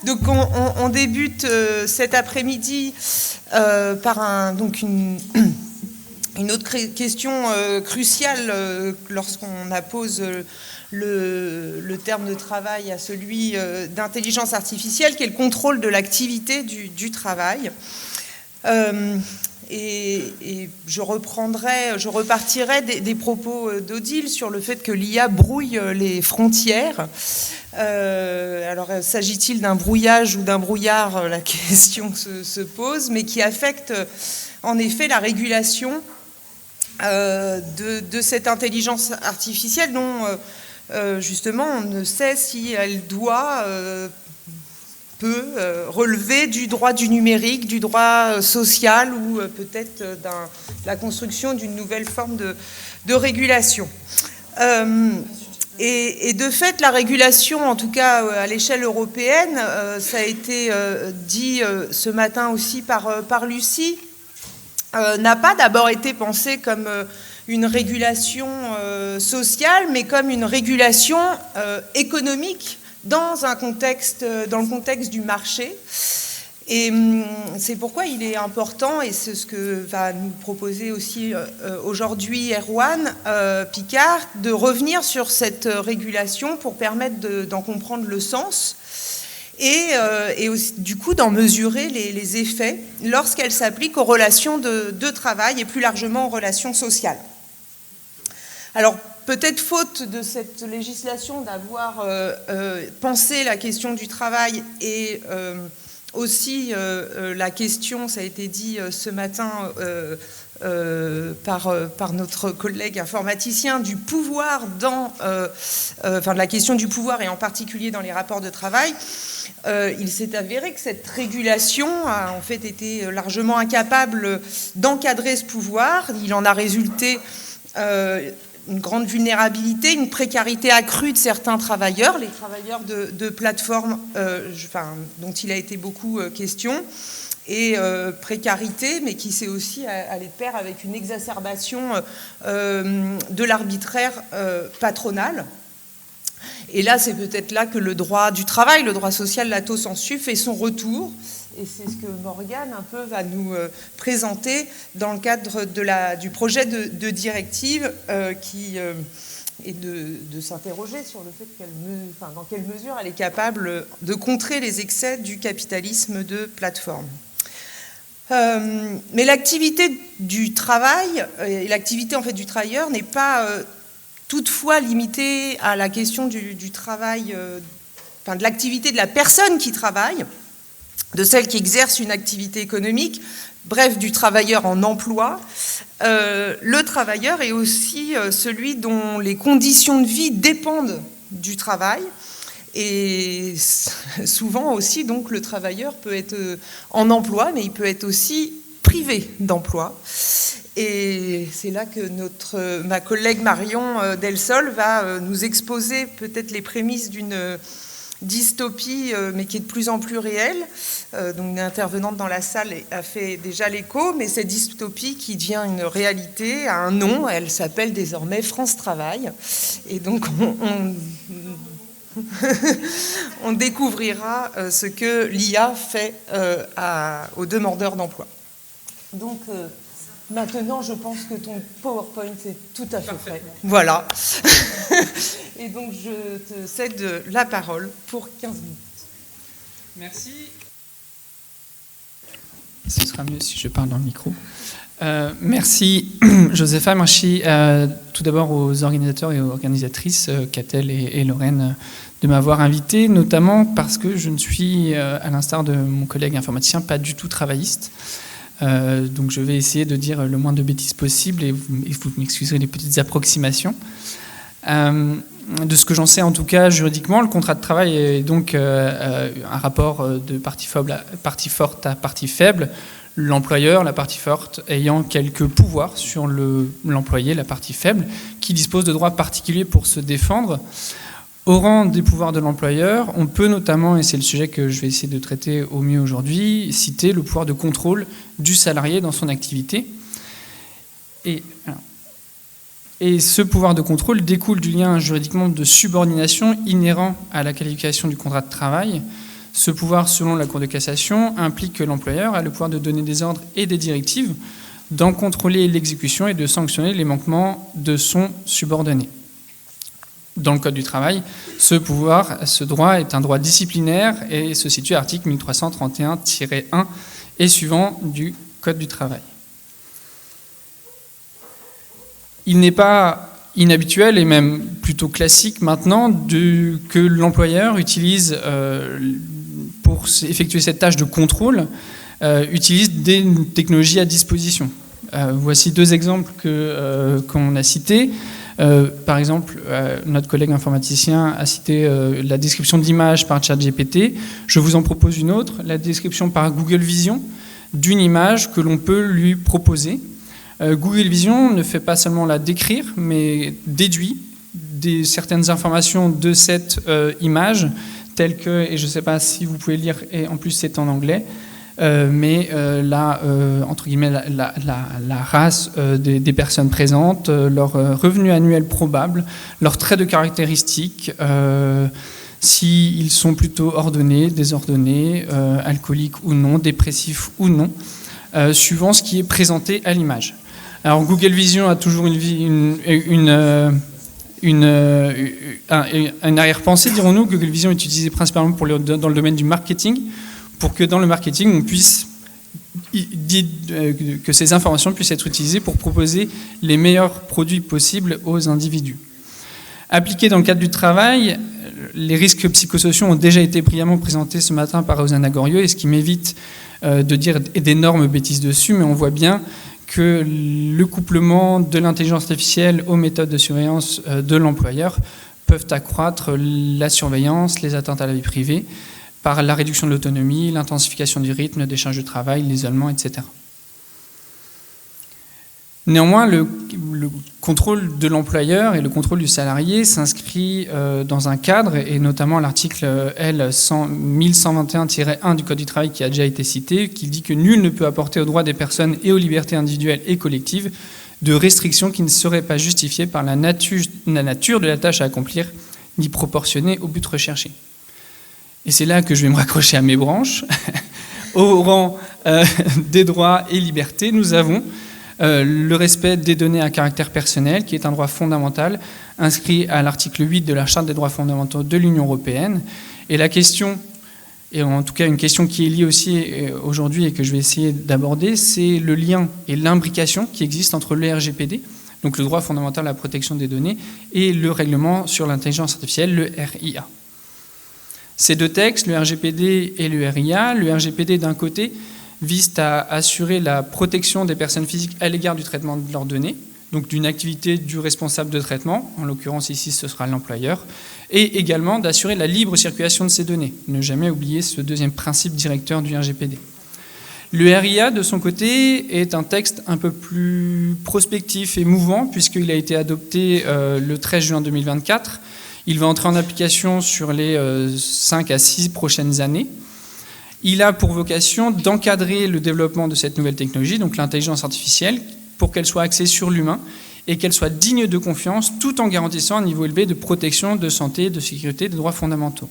Donc on débute cet après-midi par une autre question cruciale lorsqu'on appose le terme de travail à celui d'intelligence artificielle, qui est le contrôle de l'activité du travail. Et je repartirai des propos d'Odile sur le fait que l'IA brouille les frontières. Alors, s'agit-il d'un brouillage ou d'un brouillard? La question se pose, mais qui affecte en effet la régulation de cette intelligence artificielle dont justement on ne sait si elle peut relever du droit du numérique, du droit social ou peut-être de la construction d'une nouvelle forme de régulation. Et de fait, la régulation, en tout cas à l'échelle européenne, ça a été dit ce matin aussi par Lucie, n'a pas d'abord été pensée comme une régulation sociale, mais comme une régulation économique dans le contexte du marché. Et c'est pourquoi il est important, et c'est ce que va nous proposer aussi aujourd'hui Erwan Picard, de revenir sur cette régulation pour permettre d'en comprendre le sens et aussi, du coup, d'en mesurer les effets lorsqu'elle s'applique aux relations de travail et plus largement aux relations sociales. Alors, peut-être faute de cette législation d'avoir pensé la question du travail et aussi la question, ça a été dit ce matin par notre collègue informaticien, du pouvoir de la question du pouvoir et en particulier dans les rapports de travail, il s'est avéré que cette régulation a en fait été largement incapable d'encadrer ce pouvoir. Il en a résulté une grande vulnérabilité, une précarité accrue de certains travailleurs, les travailleurs de plateformes dont il a été beaucoup question, et précarité, mais qui s'est aussi allé de pair avec une exacerbation de l'arbitraire patronal. Et là, c'est peut-être là que le droit du travail, le droit social, lato sensu, fait son retour. Et c'est ce que Morgane un peu va nous présenter dans le cadre du projet de directive et de s'interroger sur le fait dans quelle mesure elle est capable de contrer les excès du capitalisme de plateforme. Mais l'activité du travail et l'activité en fait du travailleur n'est pas toutefois limitée à la question du travail, de l'activité de la personne qui travaille, de celle qui exerce une activité économique, bref, du travailleur en emploi. Le travailleur est aussi celui dont les conditions de vie dépendent du travail. Et souvent aussi, donc, le travailleur peut être en emploi, mais il peut être aussi privé d'emploi. Et c'est là que ma collègue Marion Delsol va nous exposer peut-être les prémices d'une dystopie, mais qui est de plus en plus réelle. Donc, une intervenante dans la salle a fait déjà l'écho, mais cette dystopie qui devient une réalité a un nom, elle s'appelle désormais France Travail. Et donc, on découvrira ce que l'IA fait aux demandeurs d'emploi. Donc, maintenant, je pense que ton PowerPoint est tout à fait prêt. Voilà. Et donc, je te cède la parole pour 15 minutes. Merci. Ce sera mieux si je parle dans le micro. Merci, Josepha. Merci tout d'abord aux organisateurs et aux organisatrices, Catel et Lorraine, de m'avoir invité, notamment parce que je ne suis, à l'instar de mon collègue informaticien, pas du tout travailliste. Donc je vais essayer de dire le moins de bêtises possible et vous m'excuserez les petites approximations. De ce que j'en sais en tout cas juridiquement, le contrat de travail est donc un rapport de partie forte à partie faible, l'employeur, la partie forte, ayant quelques pouvoirs sur l'employé, la partie faible, qui dispose de droits particuliers pour se défendre. Au rang des pouvoirs de l'employeur, on peut notamment, et c'est le sujet que je vais essayer de traiter au mieux aujourd'hui, citer le pouvoir de contrôle du salarié dans son activité. Et ce pouvoir de contrôle découle du lien juridiquement de subordination inhérent à la qualification du contrat de travail. Ce pouvoir, selon la Cour de cassation, implique que l'employeur a le pouvoir de donner des ordres et des directives, d'en contrôler l'exécution et de sanctionner les manquements de son subordonné. Dans le Code du travail, ce droit est un droit disciplinaire et se situe à l'article 1331-1 et suivant du Code du travail. Il n'est pas inhabituel et même plutôt classique maintenant que l'employeur utilise, pour effectuer cette tâche de contrôle, utilise des technologies à disposition. Voici deux exemples qu'on a cités. Par exemple, notre collègue informaticien a cité la description d'image par ChatGPT. Je vous en propose une autre, la description par Google Vision d'une image que l'on peut lui proposer. Google Vision ne fait pas seulement la décrire, mais déduit certaines informations de cette image, telles que, et je ne sais pas si vous pouvez lire, et en plus c'est en anglais, entre guillemets, la race des personnes présentes, leur revenu annuel probable, leurs traits de caractéristiques, s'ils sont plutôt ordonnés, désordonnés, alcooliques ou non, dépressifs ou non, suivant ce qui est présenté à l'image. Alors Google Vision a toujours une arrière-pensée, dirons-nous. Google Vision est utilisé principalement dans le domaine du marketing, pour que dans le marketing, on puisse que ces informations puissent être utilisées pour proposer les meilleurs produits possibles aux individus. Appliqués dans le cadre du travail, les risques psychosociaux ont déjà été brillamment présentés ce matin par Rosanna Goriot, et ce qui m'évite de dire d'énormes bêtises dessus, mais on voit bien que le couplement de l'intelligence artificielle aux méthodes de surveillance de l'employeur peuvent accroître la surveillance, les atteintes à la vie privée, par la réduction de l'autonomie, l'intensification du rythme, des charges de travail, l'isolement, etc. Néanmoins, le contrôle de l'employeur et le contrôle du salarié s'inscrit dans un cadre, et notamment l'article L 1121-1 du Code du travail qui a déjà été cité, qui dit que nul ne peut apporter aux droits des personnes et aux libertés individuelles et collectives de restrictions qui ne seraient pas justifiées par la nature de la tâche à accomplir, ni proportionnées au but recherché. Et c'est là que je vais me raccrocher à mes branches. Au rang des droits et libertés, nous avons le respect des données à caractère personnel, qui est un droit fondamental, inscrit à l'article 8 de la Charte des droits fondamentaux de l'Union européenne. Et la question, et en tout cas une question qui est liée aussi aujourd'hui et que je vais essayer d'aborder, c'est le lien et l'imbrication qui existe entre le RGPD, donc le droit fondamental à la protection des données, et le règlement sur l'intelligence artificielle, le RIA. Ces deux textes, le RGPD et le RIA, le RGPD d'un côté vise à assurer la protection des personnes physiques à l'égard du traitement de leurs données, donc d'une activité du responsable de traitement, en l'occurrence ici ce sera l'employeur, et également d'assurer la libre circulation de ces données. Ne jamais oublier ce deuxième principe directeur du RGPD. Le RIA, de son côté, est un texte un peu plus prospectif et mouvant, puisqu'il a été adopté le 13 juin 2024. Il va entrer en application sur les 5 à 6 prochaines années. Il a pour vocation d'encadrer le développement de cette nouvelle technologie, donc l'intelligence artificielle, pour qu'elle soit axée sur l'humain et qu'elle soit digne de confiance, tout en garantissant un niveau élevé de protection, de santé, de sécurité, de droits fondamentaux.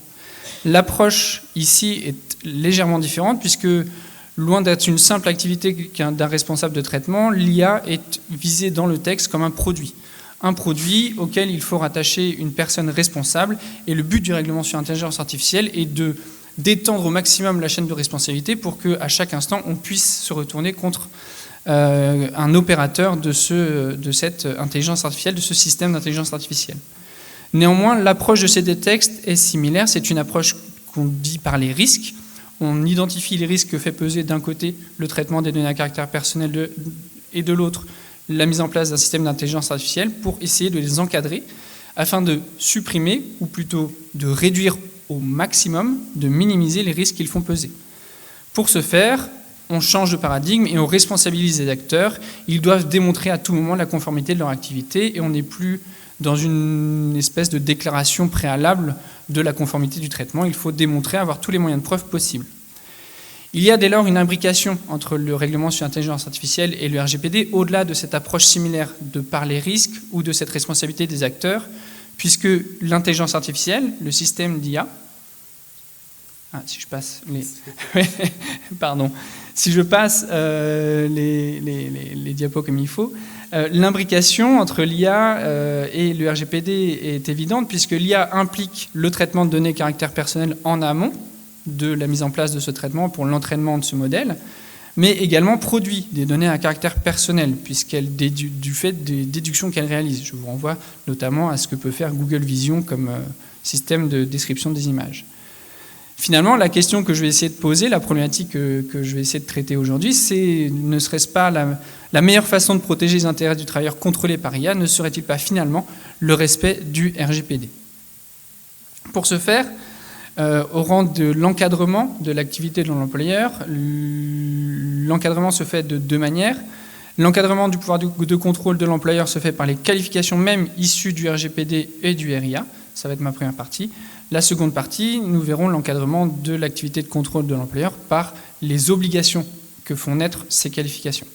L'approche ici est légèrement différente, puisque loin d'être une simple activité d'un responsable de traitement, l'IA est visée dans le texte comme un produit auquel il faut rattacher une personne responsable, et le but du règlement sur l'intelligence artificielle est d'étendre au maximum la chaîne de responsabilité pour qu'à chaque instant, on puisse se retourner contre un opérateur de cette intelligence artificielle, de ce système d'intelligence artificielle. Néanmoins, l'approche de ces deux textes est similaire. C'est une approche qu'on dit par les risques. On identifie les risques que fait peser d'un côté le traitement des données à caractère personnel et de l'autre la mise en place d'un système d'intelligence artificielle pour essayer de les encadrer afin de supprimer, ou plutôt de réduire au maximum, de minimiser les risques qu'ils font peser. Pour ce faire, on change de paradigme et on responsabilise les acteurs. Ils doivent démontrer à tout moment la conformité de leur activité, et on n'est plus dans une espèce de déclaration préalable de la conformité du traitement. Il faut démontrer, avoir tous les moyens de preuve possibles. Il y a dès lors une imbrication entre le règlement sur l'intelligence artificielle et le RGPD, au-delà de cette approche similaire de par les risques ou de cette responsabilité des acteurs, puisque l'intelligence artificielle, le système d'IA, Ah, si je passe les... Pardon. Si je passe les diapos comme il faut, l'imbrication entre l'IA et le RGPD est évidente, puisque l'IA implique le traitement de données caractère personnel en amont de la mise en place de ce traitement pour l'entraînement de ce modèle, mais également produit des données à caractère personnel, puisqu'elle du fait des déductions qu'elle réalise. Je vous renvoie notamment à ce que peut faire Google Vision comme système de description des images. Finalement, la question que je vais essayer de poser, la problématique que je vais essayer de traiter aujourd'hui, c'est ne serait-ce pas la meilleure façon de protéger les intérêts du travailleur contrôlé par IA, ne serait-il pas finalement le respect du RGPD? Pour ce faire, au rang de l'encadrement de l'activité de l'employeur, l'encadrement se fait de deux manières. L'encadrement du pouvoir de contrôle de l'employeur se fait par les qualifications même issues du RGPD et du RIA. Ça va être ma première partie. La seconde partie, nous verrons l'encadrement de l'activité de contrôle de l'employeur par les obligations que font naître ces qualifications.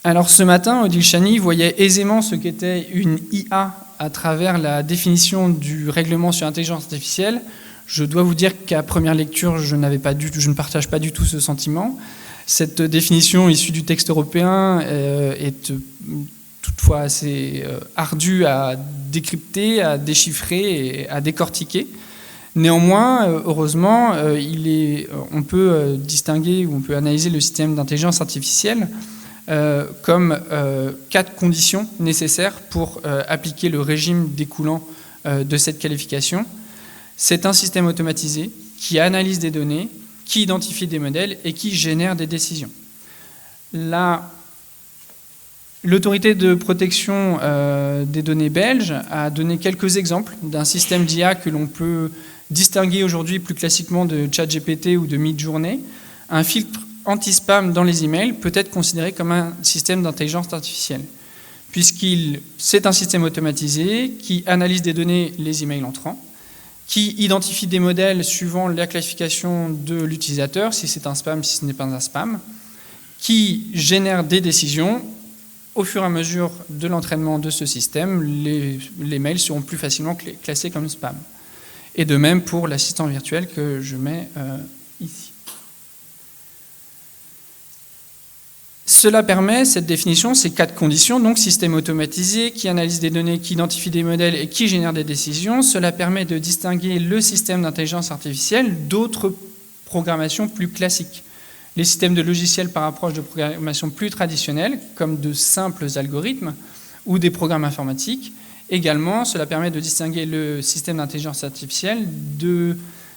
Alors ce matin, Odile Chani voyait aisément ce qu'était une IA à travers la définition du règlement sur l'intelligence artificielle. Je dois vous dire qu'à première lecture, je ne partage pas du tout ce sentiment. Cette définition issue du texte européen est toutefois assez ardue à décrypter, à déchiffrer et à décortiquer. Néanmoins, heureusement, on peut distinguer ou on peut analyser le système d'intelligence artificielle comme 4 conditions nécessaires pour appliquer le régime découlant de cette qualification. C'est un système automatisé qui analyse des données, qui identifie des modèles et qui génère des décisions. L'autorité de protection des données belge a donné quelques exemples d'un système d'IA que l'on peut distinguer aujourd'hui plus classiquement de ChatGPT ou de Midjourney. Un filtre anti-spam dans les emails peut être considéré comme un système d'intelligence artificielle, c'est un système automatisé qui analyse des données, les emails entrants, qui identifie des modèles suivant la classification de l'utilisateur, si c'est un spam, si ce n'est pas un spam, qui génère des décisions. Au fur et à mesure de l'entraînement de ce système, les mails seront plus facilement classés comme spam. Et de même pour l'assistant virtuel que je mets ici. Cela permet, cette définition, ces 4 conditions, donc système automatisé qui analyse des données, qui identifie des modèles et qui génère des décisions, cela permet de distinguer le système d'intelligence artificielle d'autres programmations plus classiques. Les systèmes de logiciels par approche de programmation plus traditionnelle, comme de simples algorithmes ou des programmes informatiques. Également, cela permet de distinguer le système d'intelligence artificielle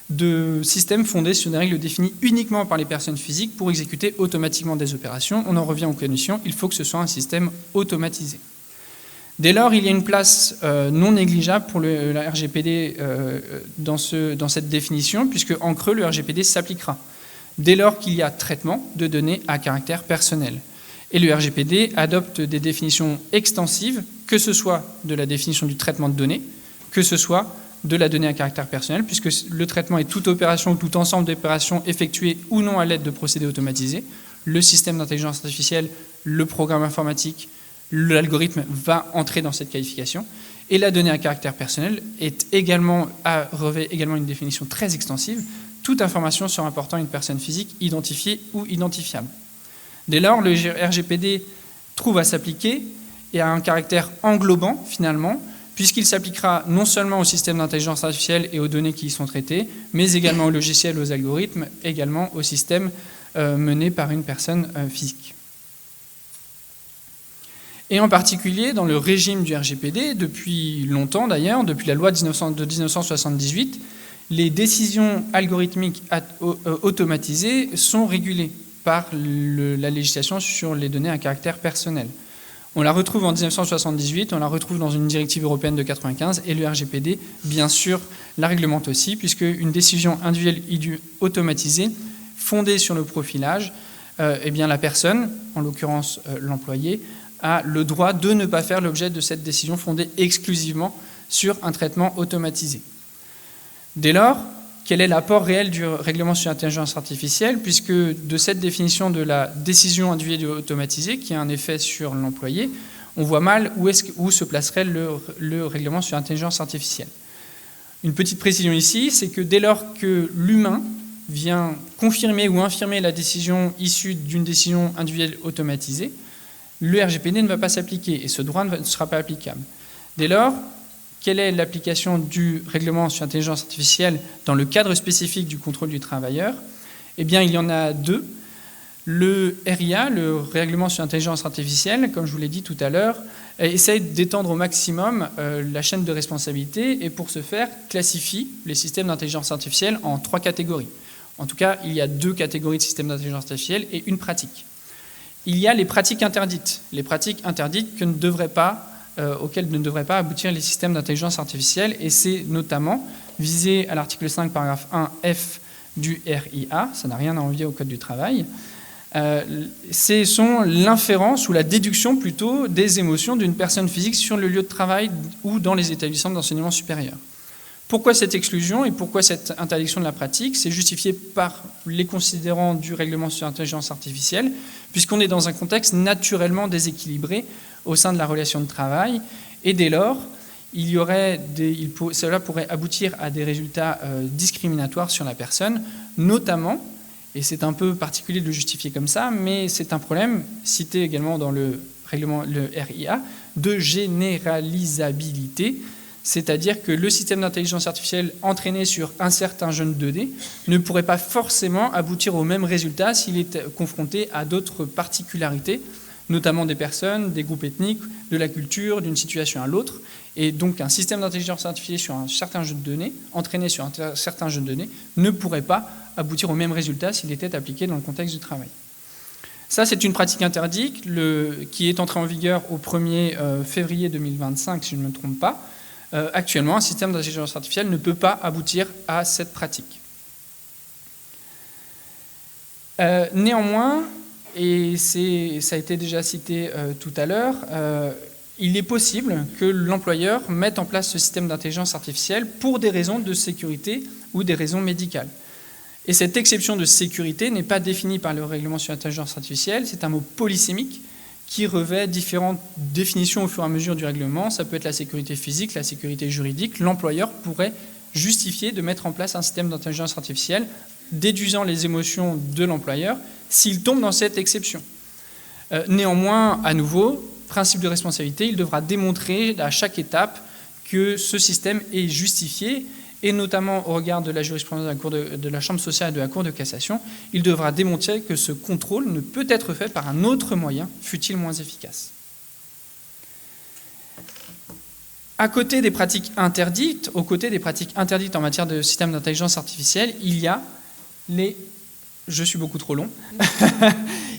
de systèmes fondés sur des règles définies uniquement par les personnes physiques pour exécuter automatiquement des opérations. On en revient aux conditions, il faut que ce soit un système automatisé. Dès lors, il y a une place non négligeable pour la RGPD dans cette définition, puisque en creux, le RGPD s'appliquera dès lors qu'il y a traitement de données à caractère personnel. Et le RGPD adopte des définitions extensives, que ce soit de la définition du traitement de données, que ce soit de la donnée à caractère personnel, puisque le traitement est toute opération ou tout ensemble d'opérations effectuées ou non à l'aide de procédés automatisés. Le système d'intelligence artificielle, le programme informatique, l'algorithme va entrer dans cette qualification. Et la donnée à caractère personnel revêt également une définition très extensive, toute information sur important une personne physique identifiée ou identifiable. Dès lors, le RGPD trouve à s'appliquer et a un caractère englobant, finalement, puisqu'il s'appliquera non seulement au système d'intelligence artificielle et aux données qui y sont traitées, mais également aux logiciels, aux algorithmes, également aux systèmes menés par une personne physique. Et en particulier, dans le régime du RGPD, depuis longtemps d'ailleurs, depuis la loi de 1978, les décisions algorithmiques automatisées sont régulées par la législation sur les données à caractère personnel. On la retrouve en 1978, on la retrouve dans une directive européenne de 1995, et le RGPD, bien sûr, la réglemente aussi, puisque une décision individuelle automatisée, fondée sur le profilage, eh bien la personne, en l'occurrence l'employé, a le droit de ne pas faire l'objet de cette décision fondée exclusivement sur un traitement automatisé. Dès lors, quel est l'apport réel du règlement sur l'intelligence artificielle, puisque de cette définition de la décision individuelle automatisée, qui a un effet sur l'employé, on voit mal où se placerait le règlement sur l'intelligence artificielle. Une petite précision ici, c'est que dès lors que l'humain vient confirmer ou infirmer la décision issue d'une décision individuelle automatisée, le RGPD ne va pas s'appliquer et ce droit ne sera pas applicable. Dès lors, quelle est l'application du règlement sur l'intelligence artificielle dans le cadre spécifique du contrôle du travailleur? Eh bien, il y en a deux. Le RIA, le règlement sur l'intelligence artificielle, comme je vous l'ai dit tout à l'heure, essaye d'étendre au maximum la chaîne de responsabilité et pour ce faire, classifie les systèmes d'intelligence artificielle en 3 catégories. En tout cas, il y a 2 catégories de systèmes d'intelligence artificielle et une pratique. Il y a les pratiques interdites que ne devraient pas, auxquelles ne devraient pas aboutir les systèmes d'intelligence artificielle, et c'est notamment visé à l'article 5, paragraphe 1F du RIA, ça n'a rien à envier au Code du travail. Ce sont l'inférence ou la déduction plutôt des émotions d'une personne physique sur le lieu de travail ou dans les établissements d'enseignement supérieur. Pourquoi cette exclusion et pourquoi cette interdiction de la pratique? C'est justifié par les considérants du règlement sur l'intelligence artificielle, puisqu'on est dans un contexte naturellement déséquilibré au sein de la relation de travail, et dès lors, cela pourrait aboutir à des résultats discriminatoires sur la personne, notamment, et c'est un peu particulier de le justifier comme ça, mais c'est un problème cité également dans le règlement, le RIA, de généralisabilité, c'est-à-dire que le système d'intelligence artificielle entraîné sur un certain jeune 2D ne pourrait pas forcément aboutir au même résultat s'il est confronté à d'autres particularités, notamment des personnes, des groupes ethniques, de la culture, d'une situation à l'autre. Et donc un système d'intelligence artificielle sur un certain jeu de données, entraîné sur un certain jeu de données, ne pourrait pas aboutir au même résultat s'il était appliqué dans le contexte du travail. Ça, c'est une pratique interdite qui est entrée en vigueur au 1er février 2025, si je ne me trompe pas. Actuellement, un système d'intelligence artificielle ne peut pas aboutir à cette pratique. Néanmoins, et ça a été déjà cité tout à l'heure, il est possible que l'employeur mette en place ce système d'intelligence artificielle pour des raisons de sécurité ou des raisons médicales. Et cette exception de sécurité n'est pas définie par le règlement sur l'intelligence artificielle, c'est un mot polysémique qui revêt différentes définitions au fur et à mesure du règlement. Ça peut être la sécurité physique, la sécurité juridique. L'employeur pourrait justifier de mettre en place un système d'intelligence artificielle déduisant les émotions de l'employeur s'il tombe dans cette exception. Néanmoins, à nouveau, principe de responsabilité, il devra démontrer à chaque étape que ce système est justifié, et notamment au regard de la jurisprudence de la Chambre sociale et de la Cour de cassation, il devra démontrer que ce contrôle ne peut être fait par un autre moyen, fût-il moins efficace. Aux côté des pratiques interdites en matière de système d'intelligence artificielle, il y a les... Je suis beaucoup trop long.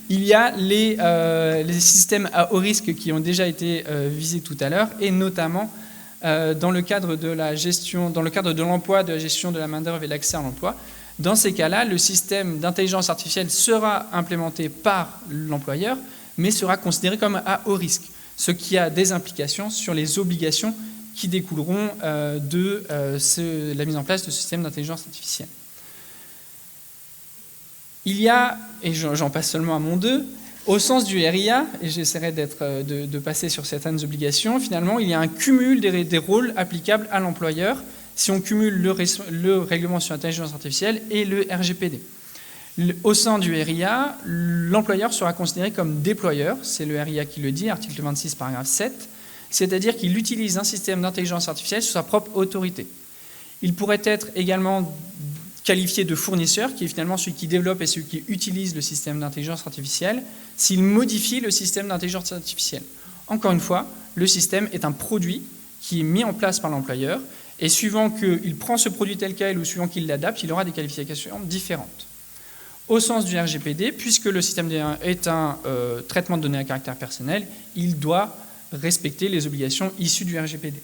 Il y a les systèmes à haut risque qui ont déjà été visés tout à l'heure, et notamment dans le cadre de l'emploi, de la gestion de la main-d'œuvre et l'accès à l'emploi. Dans ces cas-là, le système d'intelligence artificielle sera implémenté par l'employeur, mais sera considéré comme à haut risque, ce qui a des implications sur les obligations qui découleront de la mise en place de ce système d'intelligence artificielle. Il y a, et j'en passe seulement à mon 2, au sens du RIA, et j'essaierai de passer sur certaines obligations, finalement, il y a un cumul des rôles applicables à l'employeur si on cumule le règlement sur l'intelligence artificielle et le RGPD. Au sein du RIA, l'employeur sera considéré comme déployeur, c'est le RIA qui le dit, article 26, paragraphe 7, c'est-à-dire qu'il utilise un système d'intelligence artificielle sous sa propre autorité. Il pourrait être également qualifié de fournisseur, qui est finalement celui qui développe et celui qui utilise le système d'intelligence artificielle, s'il modifie le système d'intelligence artificielle. Encore une fois, le système est un produit qui est mis en place par l'employeur, et suivant qu'il prend ce produit tel quel ou suivant qu'il l'adapte, il aura des qualifications différentes. Au sens du RGPD, puisque le système est un traitement de données à caractère personnel, il doit respecter les obligations issues du RGPD.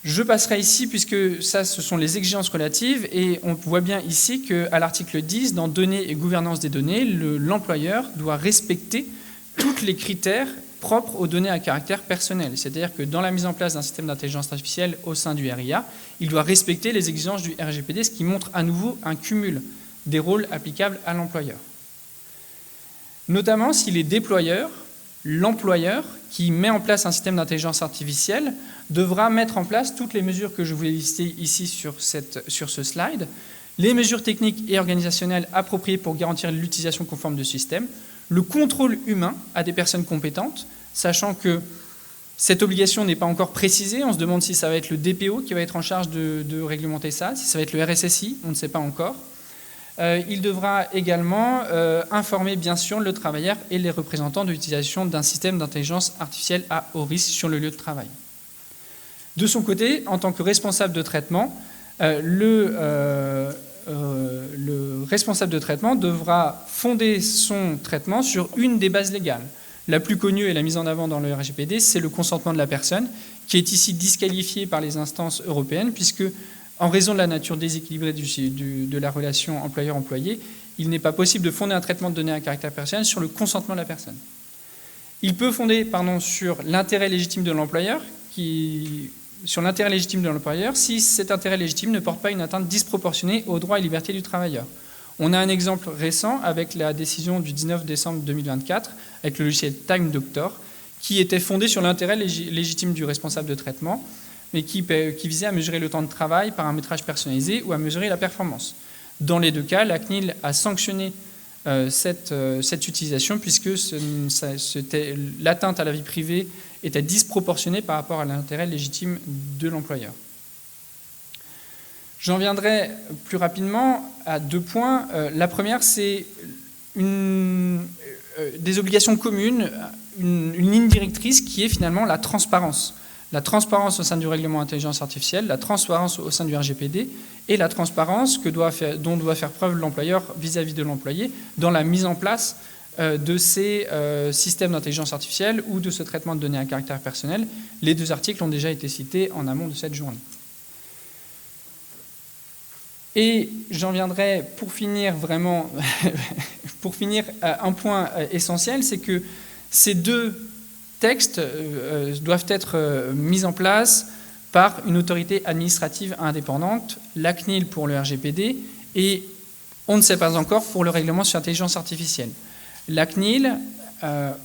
Je passerai ici, puisque ça, ce sont les exigences relatives, et on voit bien ici qu'à l'article 10, dans données et gouvernance des données, l'employeur doit respecter tous les critères propres aux données à caractère personnel. C'est-à-dire que dans la mise en place d'un système d'intelligence artificielle au sein du RIA, il doit respecter les exigences du RGPD, ce qui montre à nouveau un cumul des rôles applicables à l'employeur. Notamment s'il est déployeur, L'employeur qui met en place un système d'intelligence artificielle devra mettre en place toutes les mesures que je vous ai listées ici sur ce slide, les mesures techniques et organisationnelles appropriées pour garantir l'utilisation conforme de ce système, le contrôle humain à des personnes compétentes, sachant que cette obligation n'est pas encore précisée. On se demande si ça va être le DPO qui va être en charge de réglementer ça, si ça va être le RSSI, on ne sait pas encore. Il devra également informer bien sûr le travailleur et les représentants de l'utilisation d'un système d'intelligence artificielle à haut risque sur le lieu de travail. De son côté, en tant que responsable de traitement, le responsable de traitement devra fonder son traitement sur une des bases légales. La plus connue et la mise en avant dans le RGPD, c'est le consentement de la personne, qui est ici disqualifié par les instances européennes, puisque, en raison de la nature déséquilibrée de la relation employeur-employé, il n'est pas possible de fonder un traitement de données à caractère personnel sur le consentement de la personne. Il peut fonder sur l'intérêt légitime de l'employeur, si cet intérêt légitime ne porte pas une atteinte disproportionnée aux droits et libertés du travailleur. On a un exemple récent avec la décision du 19 décembre 2024, avec le logiciel Time Doctor, qui était fondé sur l'intérêt légitime du responsable de traitement, mais qui visait à mesurer le temps de travail, paramétrage personnalisé ou à mesurer la performance. Dans les deux cas, la CNIL a sanctionné cette utilisation puisque l'atteinte à la vie privée était disproportionnée par rapport à l'intérêt légitime de l'employeur. J'en viendrai plus rapidement à 2 points. La première, c'est des obligations communes, une ligne directrice qui est finalement la transparence. La transparence au sein du règlement intelligence artificielle, la transparence au sein du RGPD et la transparence dont doit faire preuve l'employeur vis-à-vis de l'employé dans la mise en place de ces systèmes d'intelligence artificielle ou de ce traitement de données à caractère personnel. Les 2 articles ont déjà été cités en amont de cette journée. Et j'en viendrai pour finir vraiment, un point essentiel, c'est que ces 2 textes doivent être mis en place par une autorité administrative indépendante, la CNIL pour le RGPD, et on ne sait pas encore pour le règlement sur l'intelligence artificielle. La CNIL,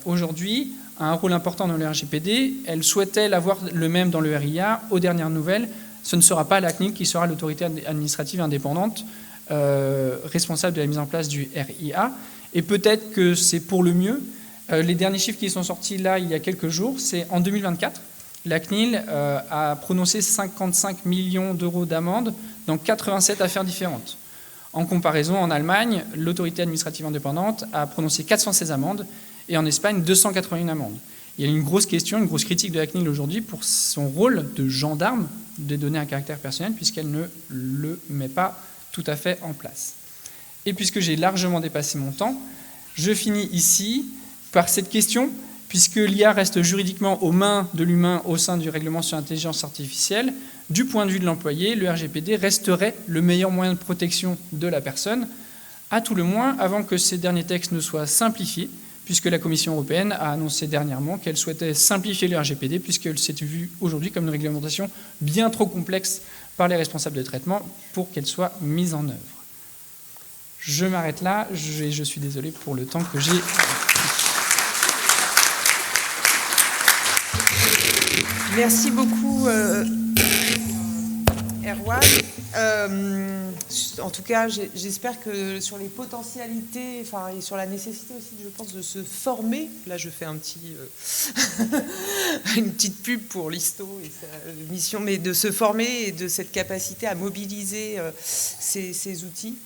aujourd'hui, a un rôle important dans le RGPD, elle souhaitait l'avoir le même dans le RIA. Aux dernières nouvelles, ce ne sera pas la CNIL qui sera l'autorité administrative indépendante responsable de la mise en place du RIA. Et peut-être que c'est pour le mieux. Les derniers chiffres qui sont sortis là il y a quelques jours, c'est en 2024. La CNIL a prononcé 55 millions d'euros d'amende dans 87 affaires différentes. En comparaison, en Allemagne, l'autorité administrative indépendante a prononcé 416 amendes et en Espagne, 281 amendes. Il y a une grosse question, une grosse critique de la CNIL aujourd'hui pour son rôle de gendarme des données à caractère personnel, puisqu'elle ne le met pas tout à fait en place. Et puisque j'ai largement dépassé mon temps, je finis ici par cette question, puisque l'IA reste juridiquement aux mains de l'humain au sein du règlement sur l'intelligence artificielle, du point de vue de l'employé, le RGPD resterait le meilleur moyen de protection de la personne, à tout le moins avant que ces derniers textes ne soient simplifiés, puisque la Commission européenne a annoncé dernièrement qu'elle souhaitait simplifier le RGPD, puisqu'elle s'est vue aujourd'hui comme une réglementation bien trop complexe par les responsables de traitement pour qu'elle soit mise en œuvre. Je m'arrête là, je suis désolé pour le temps que j'ai. Merci beaucoup, Erwan. En tout cas, j'espère que sur les potentialités, et sur la nécessité aussi, je pense, de se former. Là, je fais une petite pub pour l'ISTO et sa mission, mais de se former et de cette capacité à mobiliser ces outils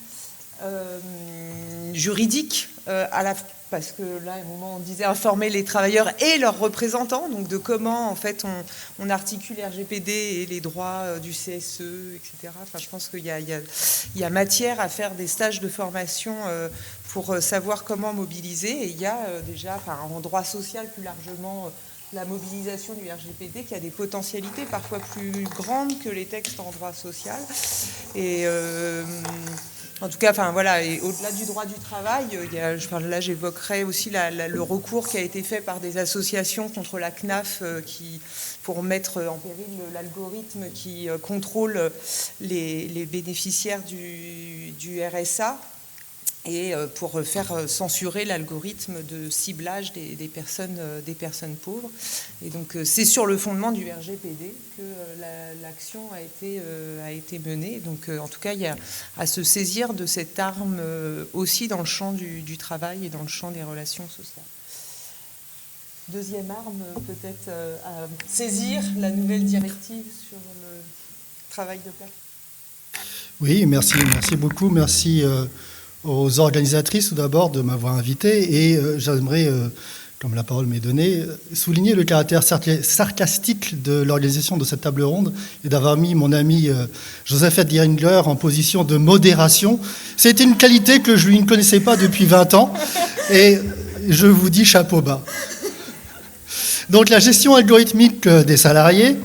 juridiques parce que là, à un moment, on disait informer les travailleurs et leurs représentants, donc de comment, en fait, on articule RGPD et les droits du CSE, etc. Je pense qu'il y a matière à faire des stages de formation pour savoir comment mobiliser. Et il y a déjà, en droit social plus largement, la mobilisation du RGPD qui a des potentialités parfois plus grandes que les textes en droit social. Et en tout cas, et au-delà du droit du travail, là j'évoquerai aussi le recours qui a été fait par des associations contre la CNAF pour mettre en péril l'algorithme qui contrôle les bénéficiaires du RSA. et pour faire censurer l'algorithme de ciblage des personnes pauvres. Et donc c'est sur le fondement du RGPD que l'action a été menée. Donc en tout cas, il y a à se saisir de cette arme aussi dans le champ du travail et dans le champ des relations sociales. Deuxième arme, peut-être à saisir la nouvelle directive sur le travail de plateforme. Oui, merci beaucoup. Merci aux organisatrices tout d'abord de m'avoir invité. Et j'aimerais, comme la parole m'est donnée, souligner le caractère sarcastique de l'organisation de cette table ronde et d'avoir mis mon ami Joséphine Diringler en position de modération. C'était une qualité que je ne connaissais pas depuis 20 ans. Et je vous dis chapeau bas. Donc la gestion algorithmique des salariés.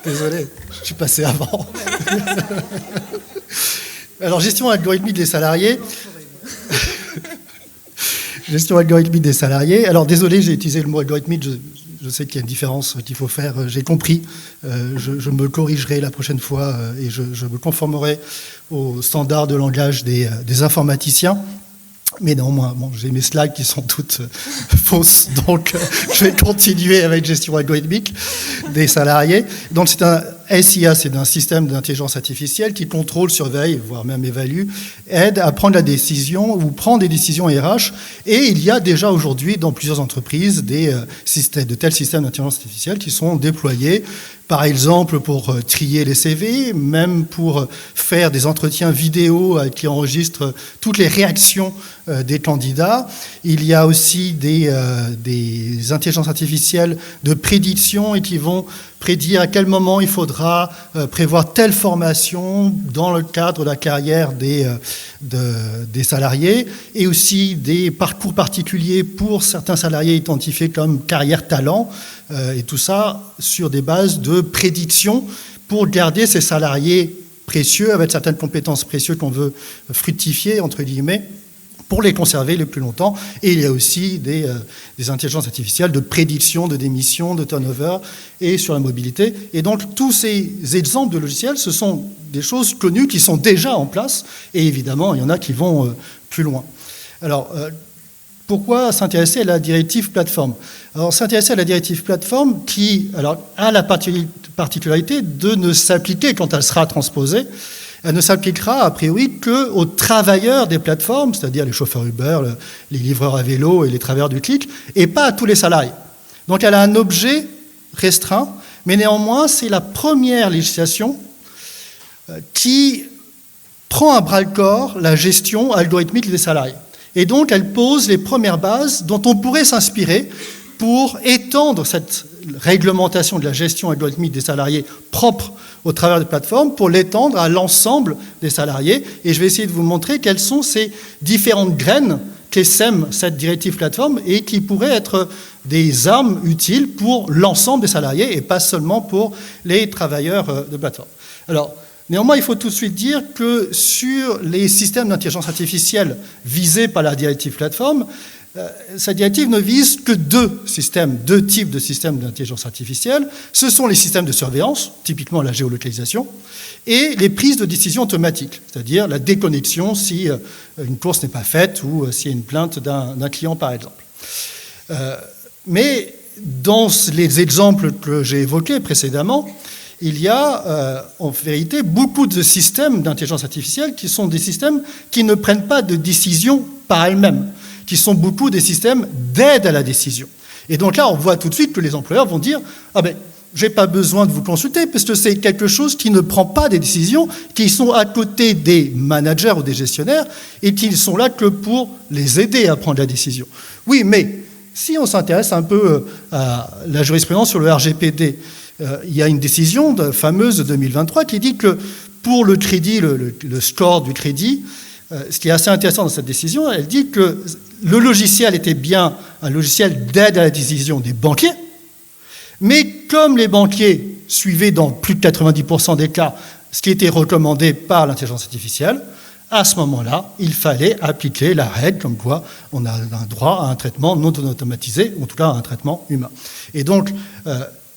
Désolé, je suis passé avant. Alors, gestion algorithmique des salariés. Gestion algorithmique des salariés. Alors, désolé, j'ai utilisé le mot algorithmique. Je sais qu'il y a une différence qu'il faut faire. J'ai compris. Je me corrigerai la prochaine fois et je me conformerai aux standards de langage des informaticiens. Mais néanmoins, bon, j'ai mes slides qui sont toutes fausses, donc je vais continuer avec gestion algorithmique des salariés. Donc c'est un SIA, c'est un système d'intelligence artificielle qui contrôle, surveille, voire même évalue, aide à prendre la décision ou prend des décisions RH. Et il y a déjà aujourd'hui dans plusieurs entreprises de tels systèmes d'intelligence artificielle qui sont déployés. Par exemple, pour trier les CV, même pour faire des entretiens vidéo qui enregistrent toutes les réactions des candidats. Il y a aussi des intelligences artificielles de prédiction et qui vont prédire à quel moment il faudra prévoir telle formation dans le cadre de la carrière des salariés, et aussi des parcours particuliers pour certains salariés identifiés comme carrière talent, et tout ça sur des bases de prédiction pour garder ces salariés précieux avec certaines compétences précieuses qu'on veut fructifier, entre guillemets, pour les conserver le plus longtemps. Et il y a aussi des intelligences artificielles de prédiction, de démission, de turnover et sur la mobilité. Et donc tous ces exemples de logiciels, ce sont des choses connues qui sont déjà en place, et évidemment il y en a qui vont plus loin. Alors pourquoi s'intéresser à la directive plateforme? Alors s'intéresser à la directive plateforme qui a la particularité de ne s'appliquer quand elle sera transposée. Elle ne s'appliquera a priori qu'aux travailleurs des plateformes, c'est-à-dire les chauffeurs Uber, les livreurs à vélo et les travailleurs du clic, et pas à tous les salariés. Donc elle a un objet restreint, mais néanmoins c'est la première législation qui prend à bras-le-corps la gestion algorithmique des salariés. Et donc elle pose les premières bases dont on pourrait s'inspirer pour étendre cette réglementation de la gestion algorithmique des salariés propre au travers des plateformes, pour l'étendre à l'ensemble des salariés. Et je vais essayer de vous montrer quelles sont ces différentes graines qu'essaime cette directive plateforme et qui pourraient être des armes utiles pour l'ensemble des salariés et pas seulement pour les travailleurs de plateforme. Alors, néanmoins, il faut tout de suite dire que sur les systèmes d'intelligence artificielle visés par la directive plateforme, cette directive ne vise que deux types de systèmes d'intelligence artificielle. Ce sont les systèmes de surveillance, typiquement la géolocalisation, et les prises de décision automatiques, c'est-à-dire la déconnexion si une course n'est pas faite ou s'il y a une plainte d'un client, par exemple. Mais dans les exemples que j'ai évoqués précédemment, il y a en vérité beaucoup de systèmes d'intelligence artificielle qui sont des systèmes qui ne prennent pas de décision par elles-mêmes, qui sont beaucoup des systèmes d'aide à la décision. Et donc là, on voit tout de suite que les employeurs vont dire « Ah ben, j'ai pas besoin de vous consulter, parce que c'est quelque chose qui ne prend pas des décisions, qui sont à côté des managers ou des gestionnaires, et qui ne sont là que pour les aider à prendre la décision. » Oui, mais si on s'intéresse un peu à la jurisprudence sur le RGPD, il y a une décision fameuse de 2023 qui dit que pour le crédit, le score du crédit, ce qui est assez intéressant dans cette décision, elle dit que le logiciel était bien un logiciel d'aide à la décision des banquiers, mais comme les banquiers suivaient dans plus de 90% des cas ce qui était recommandé par l'intelligence artificielle, à ce moment-là, il fallait appliquer la règle comme quoi on a un droit à un traitement non automatisé, ou en tout cas à un traitement humain. Et donc,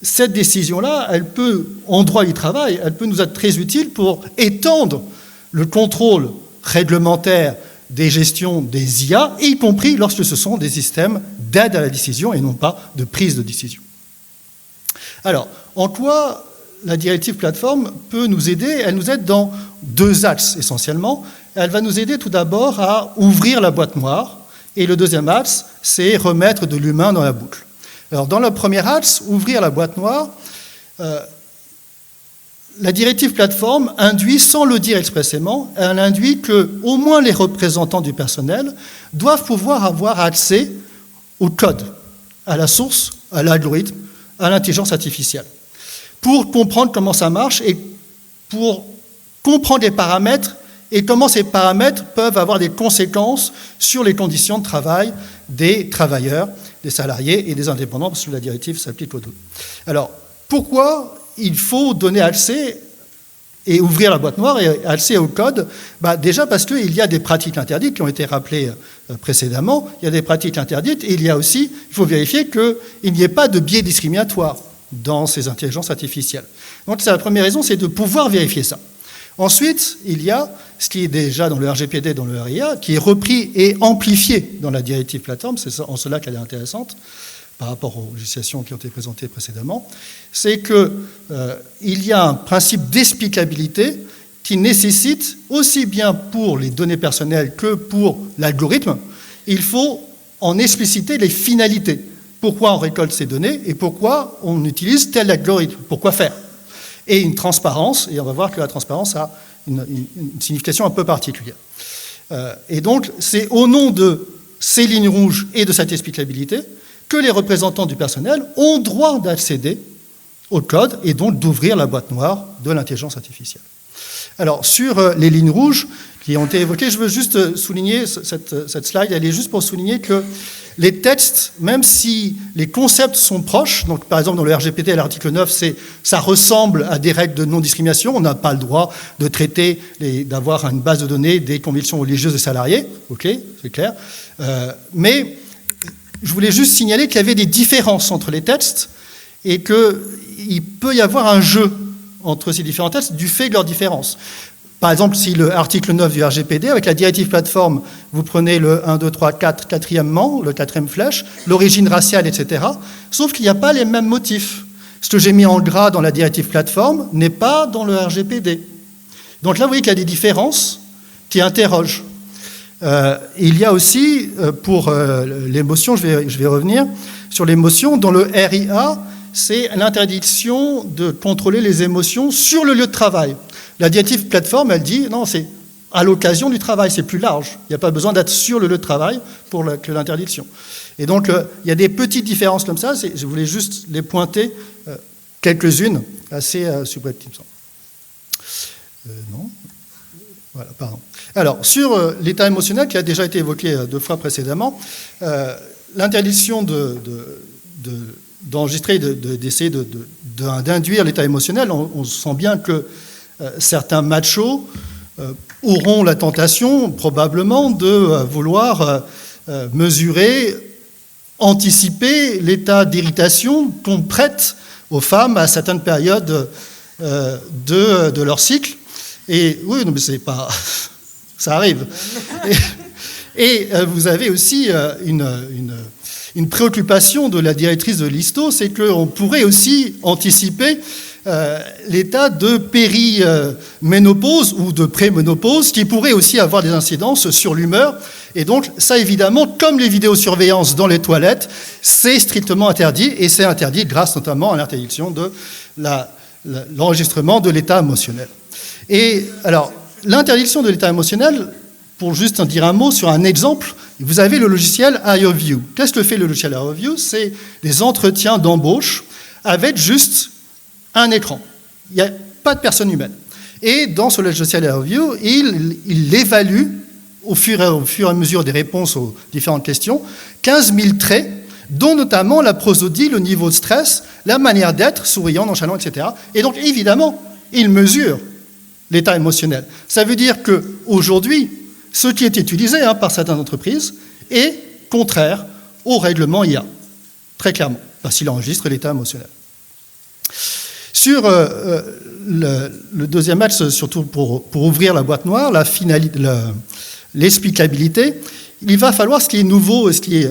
cette décision-là, elle peut, en droit du travail, elle peut nous être très utile pour étendre le contrôle réglementaire des gestions des IA, y compris lorsque ce sont des systèmes d'aide à la décision et non pas de prise de décision. Alors, en quoi la directive plateforme peut nous aider? Elle nous aide dans deux axes essentiellement. Elle va nous aider tout d'abord à ouvrir la boîte noire, et le deuxième axe, c'est remettre de l'humain dans la boucle. Alors, dans le premier axe, ouvrir la boîte noire, la directive plateforme induit, sans le dire expressément, elle induit qu'au moins les représentants du personnel doivent pouvoir avoir accès au code, à la source, à l'algorithme, à l'intelligence artificielle, pour comprendre comment ça marche et pour comprendre les paramètres et comment ces paramètres peuvent avoir des conséquences sur les conditions de travail des travailleurs, des salariés et des indépendants, parce que la directive s'applique aux deux. Alors, pourquoi il faut donner accès et ouvrir la boîte noire et accès au code? Déjà parce qu'il y a des pratiques interdites qui ont été rappelées précédemment. Il y a des pratiques interdites et il y a aussi, il faut vérifier qu'il n'y ait pas de biais discriminatoire dans ces intelligences artificielles. Donc c'est la première raison, c'est de pouvoir vérifier ça. Ensuite, il y a ce qui est déjà dans le RGPD, dans le RIA, qui est repris et amplifié dans la directive plateforme, c'est en cela qu'elle est intéressante, par rapport aux législations qui ont été présentées précédemment, c'est qu'il y a un principe d'explicabilité qui nécessite, aussi bien pour les données personnelles que pour l'algorithme, il faut en expliciter les finalités. Pourquoi on récolte ces données et pourquoi on utilise tel algorithme, pourquoi faire. Et une transparence, et on va voir que la transparence a une signification un peu particulière. Et donc, c'est au nom de ces lignes rouges et de cette explicabilité que les représentants du personnel ont droit d'accéder au code et donc d'ouvrir la boîte noire de l'intelligence artificielle. Alors, sur les lignes rouges qui ont été évoquées, je veux juste souligner, cette slide, elle est juste pour souligner que les textes, même si les concepts sont proches, donc par exemple dans le RGPD à l'article 9, ça ressemble à des règles de non-discrimination, on n'a pas le droit de traiter, d'avoir une base de données des convictions religieuses des salariés, ok, c'est clair, mais je voulais juste signaler qu'il y avait des différences entre les textes et qu'il peut y avoir un jeu entre ces différents textes du fait de leurs différences. Par exemple, si le article 9 du RGPD, avec la directive plateforme, vous prenez le 1, 2, 3, 4, quatrièmement, le quatrième flèche, l'origine raciale, etc., sauf qu'il n'y a pas les mêmes motifs. Ce que j'ai mis en gras dans la directive plateforme n'est pas dans le RGPD. Donc là, vous voyez qu'il y a des différences qui interrogent. Il y a aussi, pour l'émotion, je vais revenir sur l'émotion, dans le RIA, c'est l'interdiction de contrôler les émotions sur le lieu de travail. La directive plateforme, elle dit, non, c'est à l'occasion du travail, c'est plus large. Il n'y a pas besoin d'être sur le lieu de travail pour l'interdiction. Et donc, il y a des petites différences comme ça, je voulais juste les pointer, quelques-unes, assez subreptices. Non. Voilà, pardon. Alors, sur l'état émotionnel, qui a déjà été évoqué 2 fois précédemment, l'interdiction d'enregistrer, d'essayer d'induire l'état émotionnel, on sent bien que certains machos auront la tentation, probablement, de vouloir mesurer, anticiper l'état d'irritation qu'on prête aux femmes à certaines périodes de leur cycle. Et oui, non, mais c'est pas... ça arrive. Et vous avez aussi une préoccupation de la directrice de l'ISTO, c'est qu'on pourrait aussi anticiper l'état de périménopause ou de préménopause qui pourrait aussi avoir des incidences sur l'humeur. Et donc, ça, évidemment, comme les vidéosurveillances dans les toilettes, c'est strictement interdit, et c'est interdit grâce notamment à l'interdiction de l'enregistrement de l'état émotionnel. Et alors, l'interdiction de l'état émotionnel, pour juste en dire un mot sur un exemple, vous avez le logiciel IOView. Qu'est-ce que fait le logiciel IOView? C'est des entretiens d'embauche avec juste un écran. Il n'y a pas de personne humaine. Et dans ce logiciel IOView, il évalue, au fur et à mesure des réponses aux différentes questions, 15 000 traits, dont notamment la prosodie, le niveau de stress, la manière d'être, souriant, nonchalant, etc. Et donc, évidemment, il mesure l'état émotionnel. Ça veut dire qu'aujourd'hui, ce qui est utilisé par certaines entreprises est contraire au règlement IA, très clairement, parce qu'il enregistre l'état émotionnel. Sur le deuxième axe, surtout pour ouvrir la boîte noire, l'explicabilité, il va falloir ce qui est nouveau, ce qui est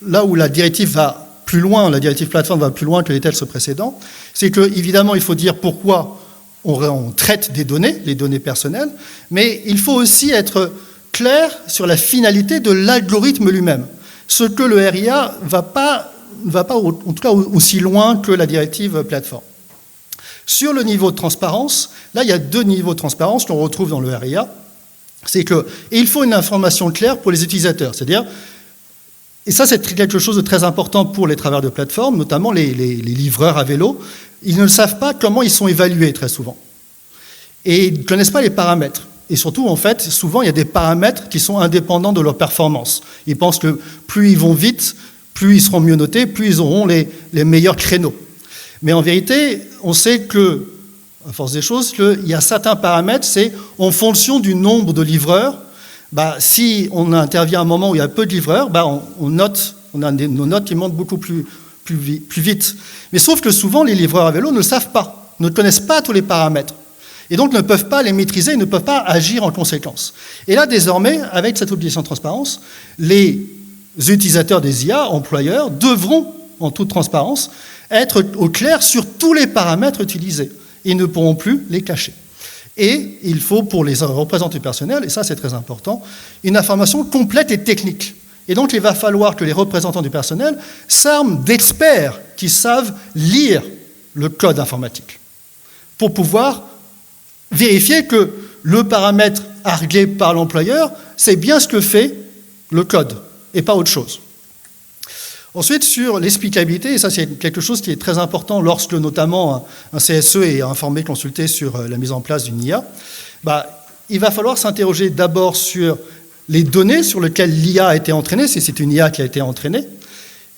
là où la directive va plus loin, la directive plateforme va plus loin que les textes précédents, c'est que évidemment il faut dire pourquoi on traite des données, les données personnelles, mais il faut aussi être clair sur la finalité de l'algorithme lui-même. Ce que le RIA ne va pas en tout cas aussi loin que la directive plateforme. Sur le niveau de transparence, là il y a 2 niveaux de transparence qu'on retrouve dans le RIA. C'est qu'il faut une information claire pour les utilisateurs, c'est-à-dire, et ça c'est quelque chose de très important pour les travailleurs de plateforme, notamment les livreurs à vélo, ils ne savent pas comment ils sont évalués très souvent. Et ils ne connaissent pas les paramètres. Et surtout, en fait, souvent, il y a des paramètres qui sont indépendants de leur performance. Ils pensent que plus ils vont vite, plus ils seront mieux notés, plus ils auront les meilleurs créneaux. Mais en vérité, on sait que, à force des choses, qu'il y a certains paramètres, c'est en fonction du nombre de livreurs. Si on intervient à un moment où il y a peu de livreurs, on a nos notes qui montent beaucoup plus vite. Mais sauf que souvent, les livreurs à vélo ne le savent pas, ne connaissent pas tous les paramètres. Et donc ne peuvent pas les maîtriser, ne peuvent pas agir en conséquence. Et là, désormais, avec cette obligation de transparence, les utilisateurs des IA, employeurs, devront, en toute transparence, être au clair sur tous les paramètres utilisés. Ils ne pourront plus les cacher. Et il faut, pour les représentants du personnel, et ça c'est très important, une information complète et technique. Et donc il va falloir que les représentants du personnel s'arment d'experts qui savent lire le code informatique pour pouvoir vérifier que le paramètre argué par l'employeur, c'est bien ce que fait le code, et pas autre chose. Ensuite, sur l'explicabilité, et ça c'est quelque chose qui est très important lorsque notamment un CSE est informé, consulté sur la mise en place d'une IA, il va falloir s'interroger d'abord sur les données sur lesquelles l'IA a été entraînée, si c'est une IA qui a été entraînée.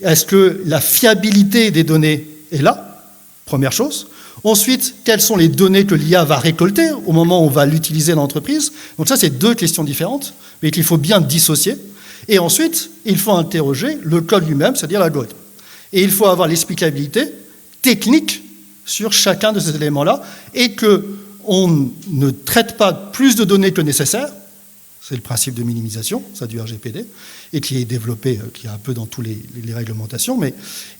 Est-ce que la fiabilité des données est là? Première chose. Ensuite, quelles sont les données que l'IA va récolter au moment où on va l'utiliser dans l'entreprise? Donc ça, c'est 2 questions différentes, mais qu'il faut bien dissocier. Et ensuite, il faut interroger le code lui-même, c'est-à-dire l'algorithme. Et il faut avoir l'explicabilité technique sur chacun de ces éléments-là, et qu'on ne traite pas plus de données que nécessaire. C'est le principe de minimisation, ça du RGPD, et qui est développé, qui est un peu dans toutes les réglementations.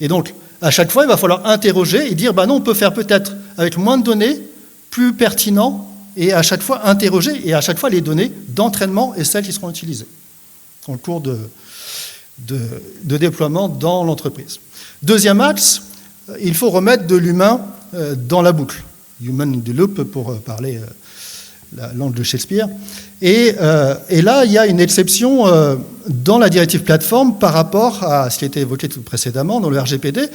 Et donc, à chaque fois, il va falloir interroger et dire, non, on peut faire peut-être avec moins de données, plus pertinent, et à chaque fois interroger, et à chaque fois les données d'entraînement et celles qui seront utilisées en cours de déploiement dans l'entreprise. Deuxième axe, il faut remettre de l'humain dans la boucle. Human in the loop, pour parler la langue de Shakespeare. Et là, il y a une exception dans la directive plateforme par rapport à ce qui a été évoqué tout précédemment dans le RGPD.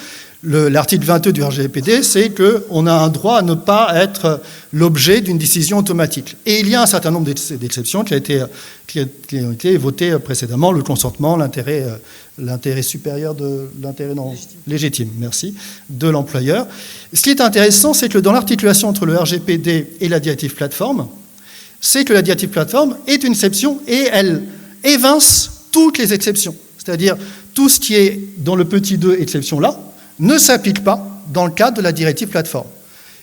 L'article 22 du RGPD, c'est qu'on a un droit à ne pas être l'objet d'une décision automatique. Et il y a un certain nombre d'exceptions qui ont été votées précédemment, le consentement, l'intérêt supérieur légitime, merci, de l'employeur. Ce qui est intéressant, c'est que dans l'articulation entre le RGPD et la directive plateforme, c'est que la directive plateforme est une exception et elle évince toutes les exceptions. C'est-à-dire, tout ce qui est dans le petit 2 exception-là ne s'applique pas dans le cadre de la directive plateforme.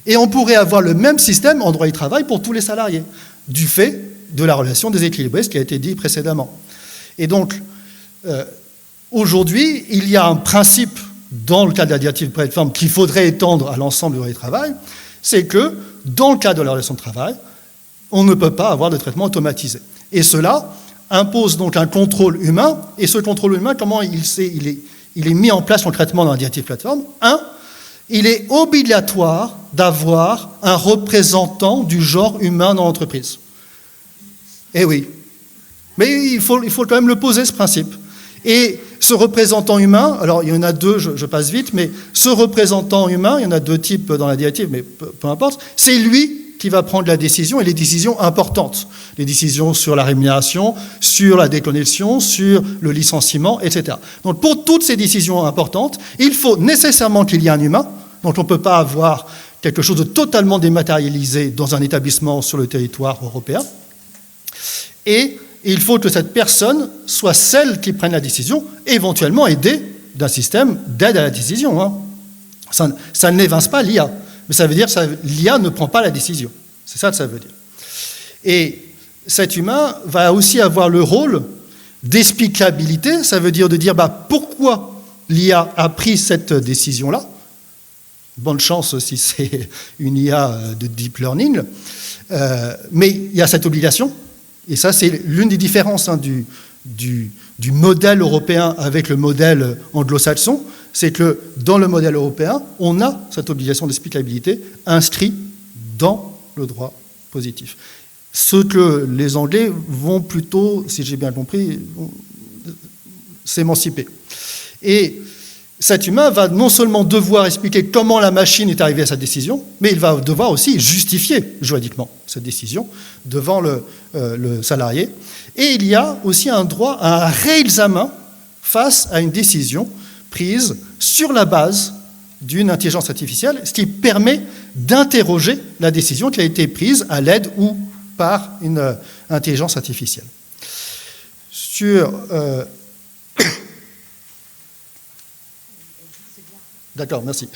Et on pourrait avoir le même système en droit du travail pour tous les salariés, du fait de la relation déséquilibrée, ce qui a été dit précédemment. Et donc, aujourd'hui, il y a un principe dans le cadre de la directive plateforme qu'il faudrait étendre à l'ensemble du droit du travail, c'est que, dans le cadre de la relation de travail, on ne peut pas avoir de traitement automatisé. Et cela impose donc un contrôle humain, et ce contrôle humain, comment il est mis en place concrètement dans la directive plateforme? Il est obligatoire d'avoir un représentant du genre humain dans l'entreprise. Eh oui. Mais il faut quand même le poser, ce principe. Et ce représentant humain, alors il y en a 2, je passe vite, mais ce représentant humain, il y en a 2 types dans la directive, mais peu importe, c'est lui qui va prendre la décision, et les décisions importantes. Les décisions sur la rémunération, sur la déconnexion, sur le licenciement, etc. Donc pour toutes ces décisions importantes, il faut nécessairement qu'il y ait un humain. Donc on ne peut pas avoir quelque chose de totalement dématérialisé dans un établissement sur le territoire européen. Et il faut que cette personne soit celle qui prenne la décision, éventuellement aidée d'un système d'aide à la décision. Ça n'évince pas l'IA. Mais ça veut dire que l'IA ne prend pas la décision. C'est ça que ça veut dire. Et cet humain va aussi avoir le rôle d'explicabilité, ça veut dire de dire pourquoi l'IA a pris cette décision-là. Bonne chance si c'est une IA de deep learning. Mais il y a cette obligation, et ça c'est l'une des différences du modèle européen avec le modèle anglo-saxon, c'est que dans le modèle européen, on a cette obligation d'explicabilité inscrite dans le droit positif. Ce que les Anglais vont plutôt, si j'ai bien compris, s'émanciper. Et cet humain va non seulement devoir expliquer comment la machine est arrivée à cette décision, mais il va devoir aussi justifier juridiquement cette décision devant le salarié. Et il y a aussi un droit à un réexamen face à une décision prise sur la base d'une intelligence artificielle, ce qui permet d'interroger la décision qui a été prise à l'aide ou par une intelligence artificielle. D'accord, merci.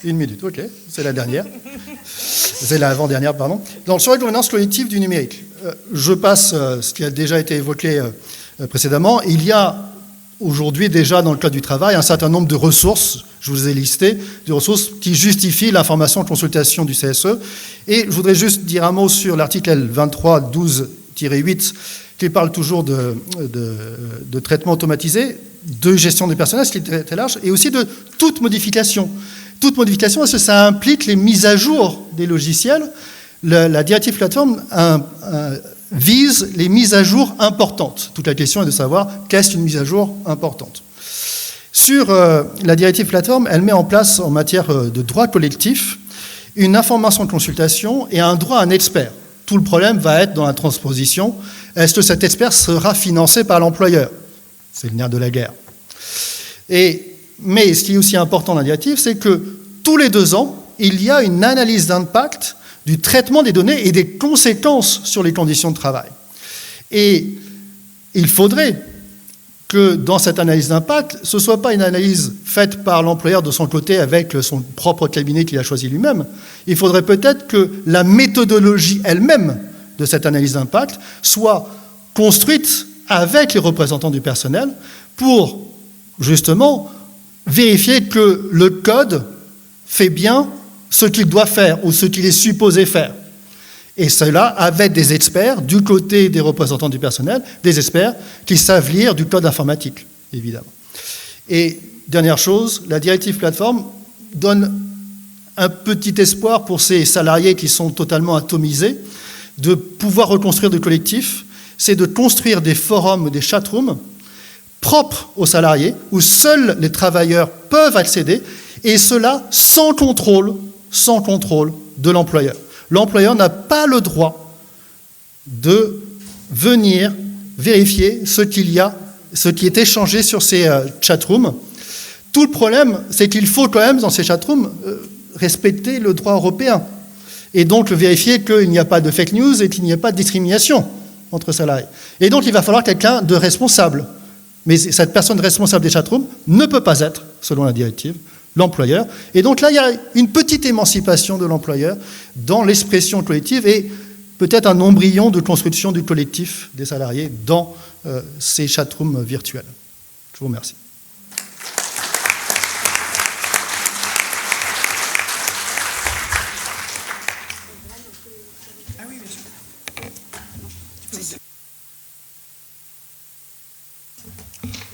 Une minute, ok, c'est la dernière. C'est l'avant-dernière, pardon. Sur la gouvernance collective du numérique, je passe ce qui a déjà été évoqué précédemment. Il y a aujourd'hui déjà dans le code du travail un certain nombre de ressources, je vous ai listé, de ressources qui justifient l'information de consultation du CSE. Et je voudrais juste dire un mot sur l'article 2312-8 qui parle toujours de traitement automatisé, de gestion des personnels, ce qui est très large, et aussi de toute modification. Toute modification, parce que ça implique les mises à jour des logiciels. La directive plateforme vise les mises à jour importantes. Toute la question est de savoir qu'est-ce qu'une mise à jour importante. Sur la directive plateforme, elle met en place en matière de droit collectif une information de consultation et un droit à un expert. Tout le problème va être dans la transposition. Est-ce que cet expert sera financé par l'employeur? C'est le nerf de la guerre. Mais ce qui est aussi important dans la directive, c'est que tous les 2 ans, il y a une analyse d'impact du traitement des données et des conséquences sur les conditions de travail. Et il faudrait que dans cette analyse d'impact, ce ne soit pas une analyse faite par l'employeur de son côté avec son propre cabinet qu'il a choisi lui-même. Il faudrait peut-être que la méthodologie elle-même de cette analyse d'impact soit construite avec les représentants du personnel pour, justement, vérifier que le code fait bien ce qu'il doit faire ou ce qu'il est supposé faire. Et cela avec des experts du côté des représentants du personnel, des experts qui savent lire du code informatique, évidemment. Et dernière chose, la directive plateforme donne un petit espoir pour ces salariés qui sont totalement atomisés de pouvoir reconstruire des collectifs, c'est de construire des forums, des chatrooms propres aux salariés, où seuls les travailleurs peuvent accéder, et cela sans contrôle de l'employeur. L'employeur n'a pas le droit de venir vérifier ce qui est échangé sur ces chatrooms. Tout le problème, c'est qu'il faut quand même, dans ces chatrooms, respecter le droit européen, et donc vérifier qu'il n'y a pas de fake news et qu'il n'y a pas de discrimination entre salariés. Et donc, il va falloir quelqu'un de responsable. Mais cette personne responsable des chatrooms ne peut pas être, selon la directive, l'employeur. Et donc là, il y a une petite émancipation de l'employeur dans l'expression collective et peut-être un embryon de construction du collectif des salariés dans ces chatrooms virtuels. Je vous remercie.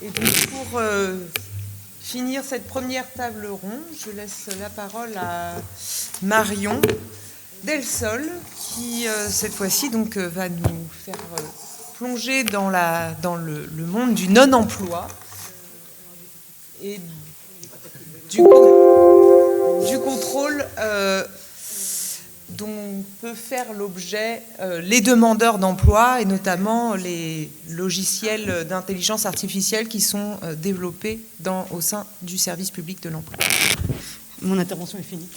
Et donc pour finir cette première table ronde, je laisse la parole à Marion Delsol, qui cette fois-ci donc va nous faire plonger dans le monde du non-emploi et du contrôle dont peut faire l'objet les demandeurs d'emploi et notamment les logiciels d'intelligence artificielle qui sont développés au sein du service public de l'emploi. Mon intervention est finie.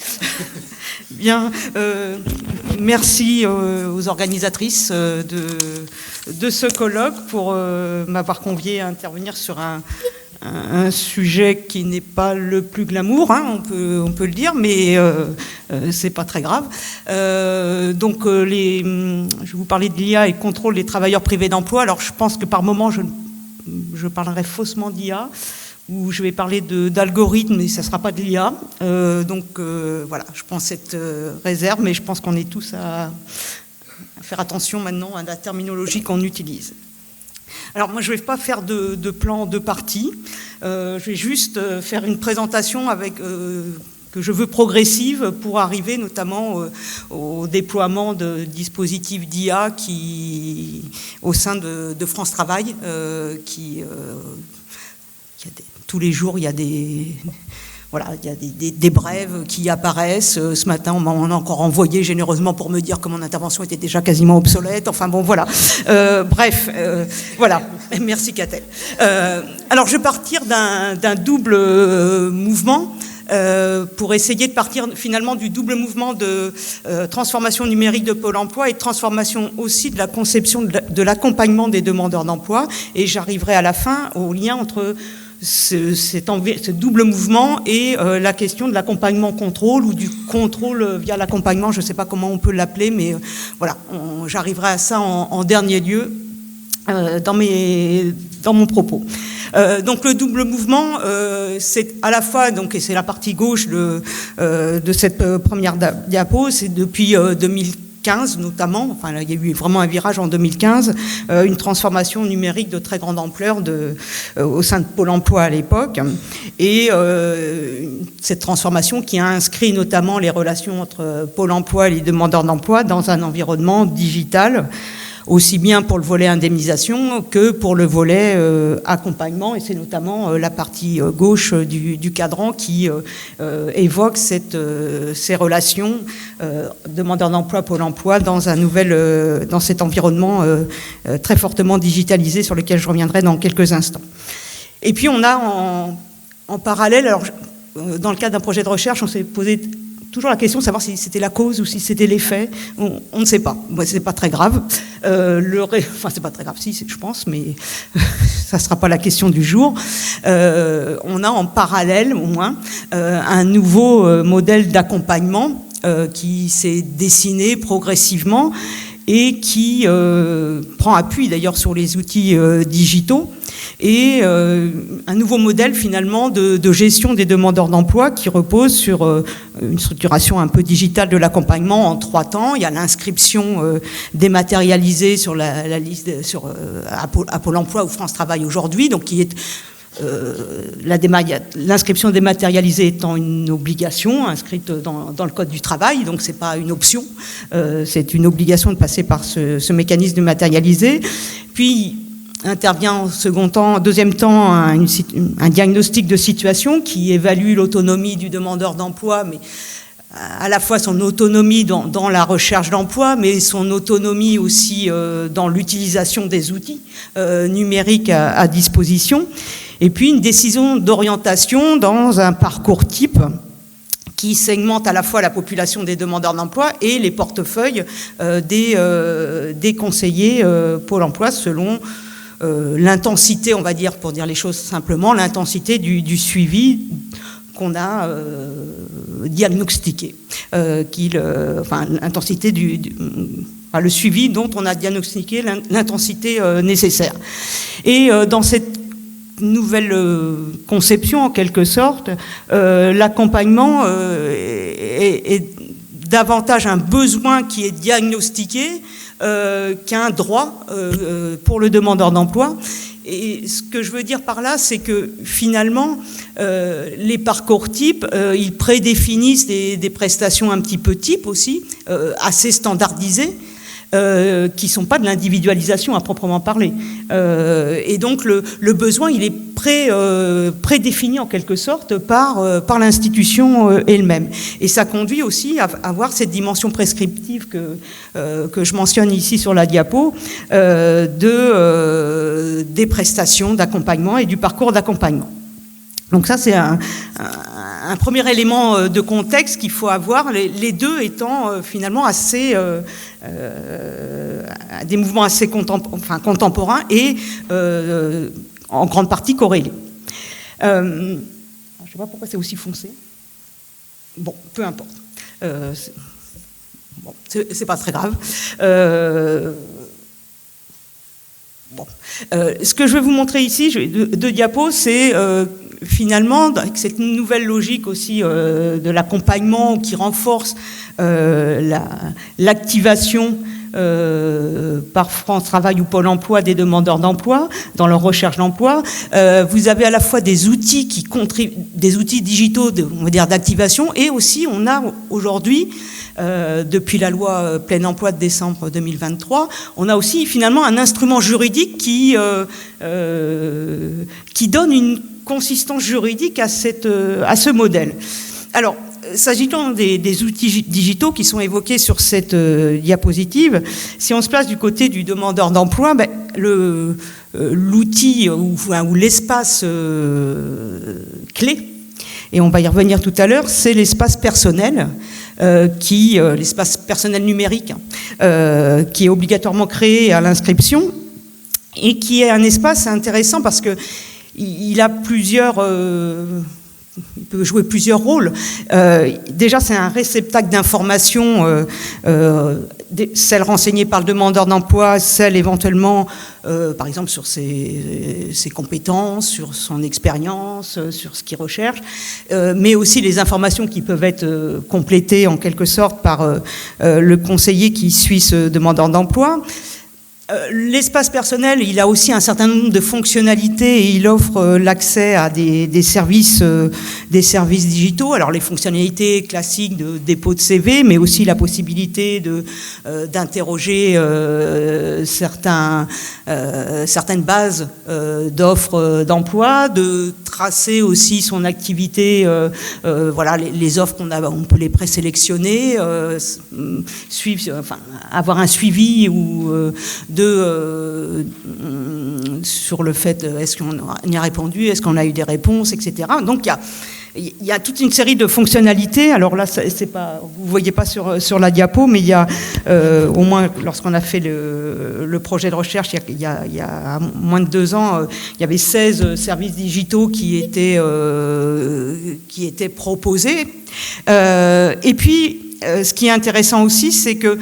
Bien, merci aux organisatrices de ce colloque pour m'avoir convié à intervenir sur un un sujet qui n'est pas le plus glamour, hein, on peut le dire, mais c'est pas très grave. Je vais vous parler de l'IA et contrôle des travailleurs privés d'emploi. Alors je pense que par moment je parlerai faussement d'IA, ou je vais parler d'algorithmes, mais ça ne sera pas de l'IA. Voilà, je prends cette réserve, mais je pense qu'on est tous à faire attention maintenant à la terminologie qu'on utilise. Alors moi, je ne vais pas faire de plan de partie. Je vais juste faire une présentation que je veux progressive pour arriver notamment au déploiement de dispositifs d'IA au sein de France Travail, tous les jours, il y a des brèves qui apparaissent. Ce matin, on m'a encore envoyé généreusement pour me dire que mon intervention était déjà quasiment obsolète. Enfin bon, voilà. Voilà. Merci, Catel. Alors, je vais partir d'un double mouvement pour essayer de partir finalement du double mouvement de transformation numérique de Pôle emploi et de transformation aussi de la conception de l'accompagnement des demandeurs d'emploi. Et j'arriverai à la fin au lien entre ce double mouvement et la question de l'accompagnement-contrôle ou du contrôle via l'accompagnement, je ne sais pas comment on peut l'appeler, mais voilà, j'arriverai à ça en dernier lieu dans mon propos. Donc le double mouvement, c'est à la fois, et c'est la partie gauche de cette première diapo, c'est depuis 2015 notamment, enfin là, il y a eu vraiment un virage en 2015, une transformation numérique de très grande ampleur au sein de Pôle emploi à l'époque, et cette transformation qui a inscrit notamment les relations entre Pôle emploi et les demandeurs d'emploi dans un environnement digital, aussi bien pour le volet indemnisation que pour le volet accompagnement, et c'est notamment la partie gauche du cadran qui évoque ces relations demandeurs d'emploi, Pôle emploi dans cet environnement très fortement digitalisé sur lequel je reviendrai dans quelques instants. Et puis on a en parallèle, alors dans le cadre d'un projet de recherche, on s'est posé toujours la question de savoir si c'était la cause ou si c'était l'effet. On ne sait pas. Bon, c'est pas très grave. C'est pas très grave, si, je pense, mais ça ne sera pas la question du jour. On a en parallèle, au moins, un nouveau modèle d'accompagnement qui s'est dessiné progressivement et qui prend appui d'ailleurs sur les outils digitaux, et un nouveau modèle finalement de gestion des demandeurs d'emploi qui repose sur une structuration un peu digitale de l'accompagnement en 3 temps. Il y a l'inscription dématérialisée sur la liste à Pôle emploi ou France Travail aujourd'hui, donc qui est l'inscription dématérialisée étant une obligation inscrite dans le Code du travail, donc c'est pas une option, c'est une obligation de passer par ce mécanisme dématérialisé. Puis intervient en deuxième temps un diagnostic de situation qui évalue l'autonomie du demandeur d'emploi, mais à la fois son autonomie dans la recherche d'emploi, mais son autonomie aussi dans l'utilisation des outils numériques à disposition. Et puis une décision d'orientation dans un parcours type qui segmente à la fois la population des demandeurs d'emploi et les portefeuilles des conseillers Pôle emploi selon l'intensité, on va dire, pour dire les choses simplement, l'intensité du suivi qu'on a diagnostiqué, l'intensité le suivi dont on a diagnostiqué l'intensité nécessaire. Et dans cette nouvelle conception, en quelque sorte, l'accompagnement est davantage un besoin qui est diagnostiqué qu'un droit pour le demandeur d'emploi. Et ce que je veux dire par là, c'est que finalement, les parcours types, ils prédéfinissent des prestations un petit peu types aussi, assez standardisées, qui ne sont pas de l'individualisation à proprement parler. Et donc le besoin, il est prédéfini en quelque sorte par l'institution elle-même. Et ça conduit aussi à avoir cette dimension prescriptive que je mentionne ici sur la diapo, des prestations d'accompagnement et du parcours d'accompagnement. Donc ça, c'est un premier élément de contexte qu'il faut avoir, les deux étant finalement assez des mouvements assez contemporains et en grande partie corrélés. Je ne sais pas pourquoi c'est aussi foncé. Bon, peu importe. Bon, c'est pas très grave. Ce que je vais vous montrer ici, deux diapos, c'est finalement, avec cette nouvelle logique aussi de l'accompagnement qui renforce l'activation par France Travail ou Pôle emploi des demandeurs d'emploi dans leur recherche d'emploi. Vous avez à la fois des outils qui contribuent, des outils digitaux, on va dire d'activation, et aussi on a aujourd'hui, depuis la loi plein emploi de décembre 2023, on a aussi finalement un instrument juridique qui donne une consistance juridique à ce modèle. Alors, s'agissant des outils digitaux qui sont évoqués sur cette diapositive, si on se place du côté du demandeur d'emploi, l'outil ou l'espace clé, et on va y revenir tout à l'heure, c'est l'espace personnel, l'espace personnel numérique, qui est obligatoirement créé à l'inscription et qui est un espace intéressant parce que il a il peut jouer plusieurs rôles. Déjà, c'est un réceptacle d'informations, celles renseignées par le demandeur d'emploi, celles éventuellement, par exemple, sur ses compétences, sur son expérience, sur ce qu'il recherche, mais aussi les informations qui peuvent être complétées en quelque sorte par le conseiller qui suit ce demandeur d'emploi. L'espace personnel, il a aussi un certain nombre de fonctionnalités et il offre l'accès à des services digitaux. Alors les fonctionnalités classiques de dépôt de CV, mais aussi la possibilité d'interroger certaines bases d'offres d'emploi, de tracer aussi son activité. Voilà, les offres on peut les présélectionner, avoir un suivi ou sur le fait est-ce qu'on y a répondu, est-ce qu'on a eu des réponses, etc. Donc il y a toute une série de fonctionnalités. Alors là, c'est pas, vous voyez pas sur la diapo, mais il y a au moins lorsqu'on a fait le projet de recherche il y a moins de 2 ans, il y avait 16 services digitaux qui étaient proposés. Et puis ce qui est intéressant aussi, c'est que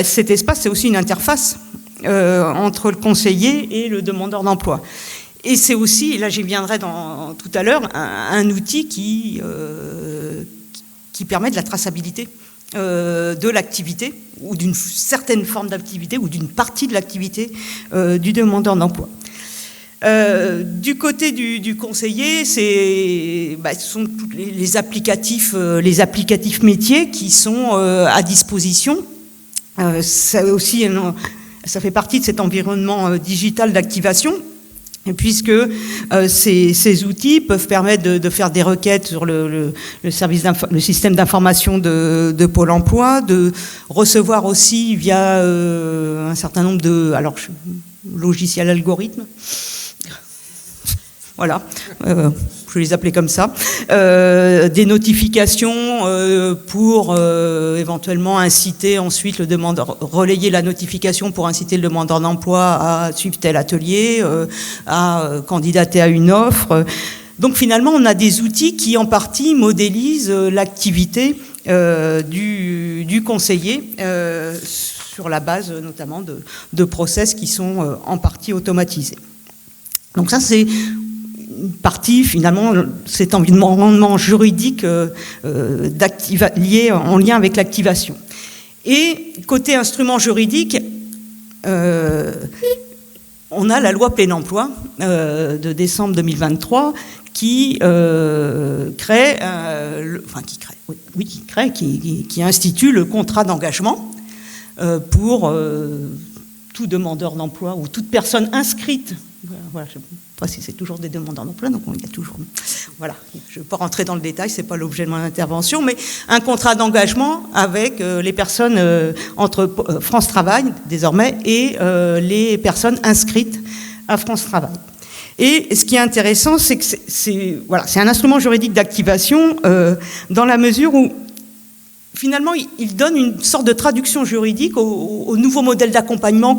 cet espace, c'est aussi une interface entre le conseiller et le demandeur d'emploi. Et c'est aussi, là j'y viendrai tout à l'heure, un outil qui permet de la traçabilité de l'activité, ou d'une certaine forme d'activité, ou d'une partie de l'activité du demandeur d'emploi. Du côté du conseiller, ce sont tous les applicatifs métiers qui sont à disposition. Ça fait partie de cet environnement digital d'activation, puisque ces outils peuvent permettre de faire des requêtes sur le système d'information de Pôle emploi, de recevoir aussi via un certain nombre de logiciels algorithmes. Voilà, je vais les appeler comme ça, des notifications pour éventuellement inciter ensuite le demandeur, relayer la notification pour inciter le demandeur d'emploi à suivre tel atelier, à candidater à une offre. Donc finalement, on a des outils qui en partie modélisent l'activité du conseiller sur la base notamment de process qui sont en partie automatisés. Donc ça, c'est partie, finalement, cet environnement juridique lié en lien avec l'activation. Et côté instrument juridique, on a la loi plein emploi de décembre 2023 qui institue le contrat d'engagement pour tout demandeur d'emploi ou toute personne inscrite. Voilà, je ne sais pas si c'est toujours des demandeurs d'emploi, donc il y a toujours. Voilà, je ne vais pas rentrer dans le détail, ce n'est pas l'objet de mon intervention, mais un contrat d'engagement avec les personnes entre France Travail, désormais, et les personnes inscrites à France Travail. Et ce qui est intéressant, c'est que c'est un instrument juridique d'activation dans la mesure où, finalement, il donne une sorte de traduction juridique au nouveau modèle d'accompagnement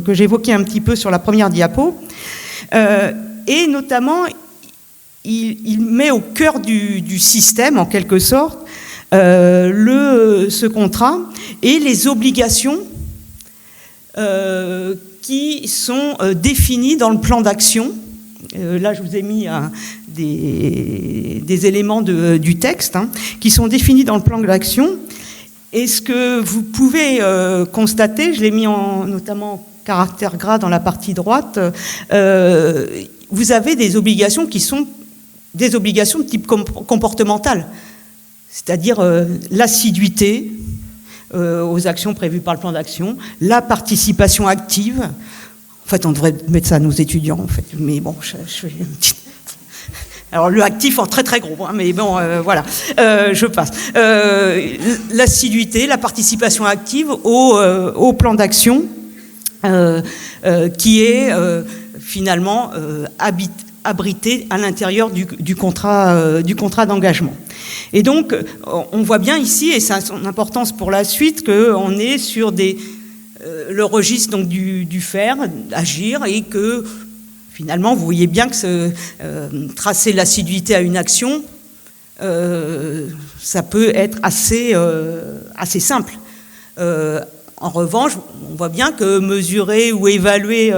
que j'évoquais un petit peu sur la première diapo. Et notamment, il met au cœur du système, en quelque sorte, ce contrat et les obligations qui sont définies dans le plan d'action. Là, je vous ai mis des éléments du texte qui sont définis dans le plan d'action. Et ce que vous pouvez constater, je l'ai mis notamment en caractère gras dans la partie droite, vous avez des obligations qui sont des obligations de type comportemental, c'est-à-dire l'assiduité aux actions prévues par le plan d'action, la participation active. En fait, on devrait mettre ça à nos étudiants, en fait. Mais bon, je fais une petite... Alors, le actif en très très gros, mais bon, voilà, je passe. L'assiduité, la participation active au plan d'action, qui est finalement abrité à l'intérieur du contrat d'engagement. Et donc, on voit bien ici, et ça a son importance pour la suite, qu'on est sur le registre donc, du faire, d'agir, et que finalement, vous voyez bien que tracer l'assiduité à une action, ça peut être assez simple. En revanche, on voit bien que mesurer ou évaluer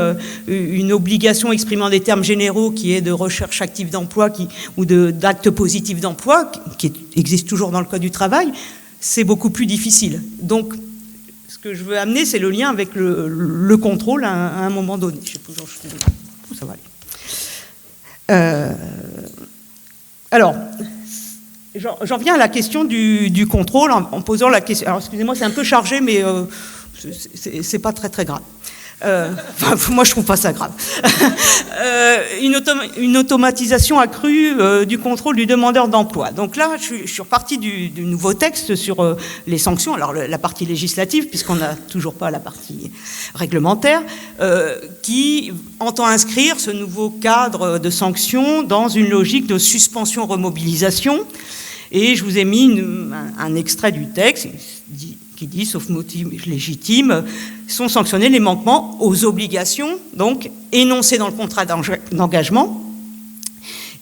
une obligation exprimant des termes généraux qui est de recherche active d'emploi ou d'acte positif d'emploi, qui existe toujours dans le Code du travail, c'est beaucoup plus difficile. Donc, ce que je veux amener, c'est le lien avec le contrôle à un moment donné. Je sais pas, ça va aller. Alors, j'en viens à la question du contrôle en posant la question. Alors, excusez-moi, c'est un peu chargé, mais c'est pas très très grave. Moi, je trouve pas ça grave. Une automatisation accrue du contrôle du demandeur d'emploi. Donc là, je suis repartie du nouveau texte sur les sanctions. Alors la partie législative, puisqu'on n'a toujours pas la partie réglementaire, qui entend inscrire ce nouveau cadre de sanctions dans une logique de suspension-remobilisation. Et je vous ai mis un extrait du texte qui dit, sauf motif légitime, sont sanctionnés les manquements aux obligations, donc énoncées dans le contrat d'engagement,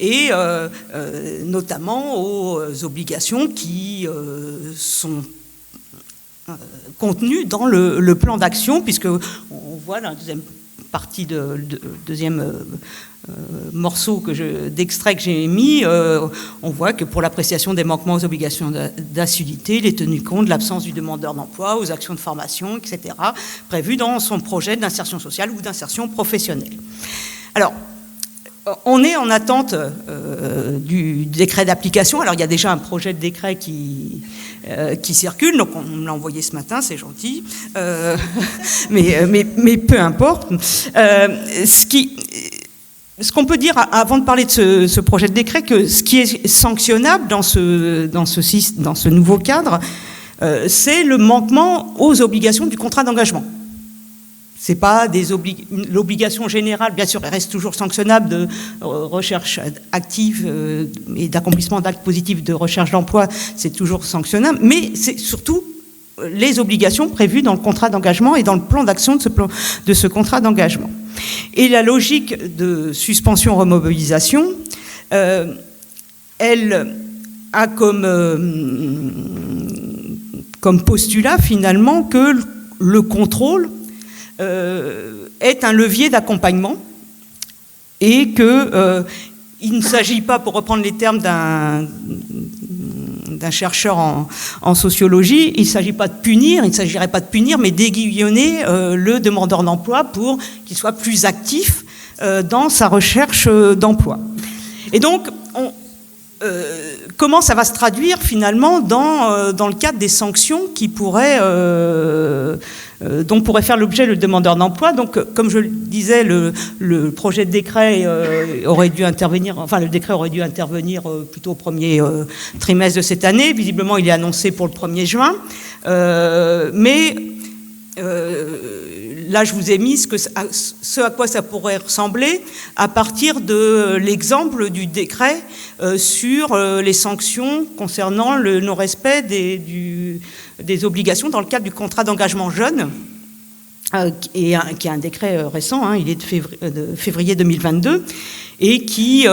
et notamment aux obligations qui sont contenues dans le plan d'action, puisque on voit dans la deuxième partie deuxième morceau d'extrait que j'ai mis, on voit que pour l'appréciation des manquements aux obligations d'assiduité, il est tenu compte de l'absence du demandeur d'emploi, aux actions de formation, etc., prévues dans son projet d'insertion sociale ou d'insertion professionnelle. Alors, on est en attente du décret d'application. Alors, il y a déjà un projet de décret qui circule, donc on me l'a envoyé ce matin, c'est gentil, mais peu importe. Ce qu'on peut dire, avant de parler de ce projet de décret, que ce qui est sanctionnable dans ce nouveau cadre, c'est le manquement aux obligations du contrat d'engagement. C'est pas l'obligation générale, bien sûr, elle reste toujours sanctionnable de recherche active et d'accomplissement d'actes positifs de recherche d'emploi, c'est toujours sanctionnable, mais c'est surtout les obligations prévues dans le contrat d'engagement et dans le plan d'action de ce contrat d'engagement. Et la logique de suspension-remobilisation, elle a comme postulat finalement que le contrôle est un levier d'accompagnement et qu'il ne s'agit pas, pour reprendre les termes d'un chercheur en sociologie, il ne s'agirait pas de punir, mais d'aiguillonner le demandeur d'emploi pour qu'il soit plus actif dans sa recherche d'emploi. Et donc, comment ça va se traduire finalement dans le cadre des sanctions qui dont pourrait faire l'objet le demandeur d'emploi. Donc, comme je le disais, le projet de décret aurait dû intervenir, plutôt au premier trimestre de cette année. Visiblement, il est annoncé pour le 1er juin. Mais là, je vous ai mis ce à quoi ça pourrait ressembler à partir de l'exemple du décret sur les sanctions concernant le non-respect des obligations dans le cadre du contrat d'engagement jeune, qui est un décret récent, il est de février 2022, et qui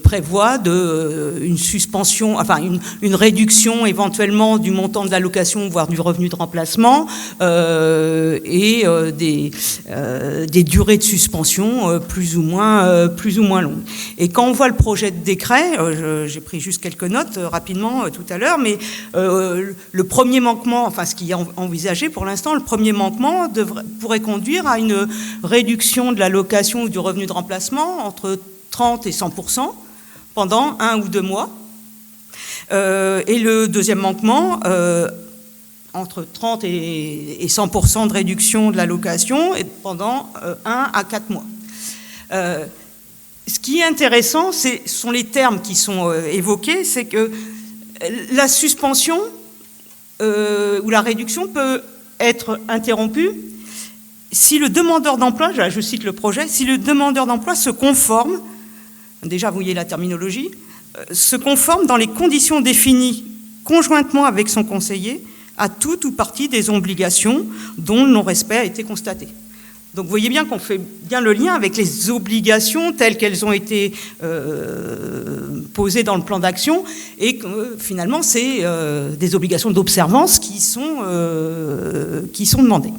prévoit une suspension, enfin une réduction éventuellement du montant de l'allocation, voire du revenu de remplacement, et des durées de suspension plus ou moins longues. Et quand on voit le projet de décret, j'ai pris juste quelques notes rapidement tout à l'heure, mais le premier manquement, enfin ce qui est envisagé pour l'instant, le premier manquement pourrait conduire à une réduction de l'allocation ou du revenu de remplacement entre 30 et 100% pendant 1 ou 2 mois. Et le deuxième manquement, entre 30 et 100% de réduction de l'allocation et pendant 1 à 4 mois. Ce qui est intéressant, ce sont les termes qui sont évoqués, c'est que la suspension ou la réduction peut être interrompue si le demandeur d'emploi, je cite le projet, si le demandeur d'emploi se conforme, déjà vous voyez la terminologie, se conforme dans les conditions définies conjointement avec son conseiller à toute ou partie des obligations dont le non-respect a été constaté. Donc vous voyez bien qu'on fait bien le lien avec les obligations telles qu'elles ont été posées dans le plan d'action et que finalement c'est des obligations d'observance qui sont demandées.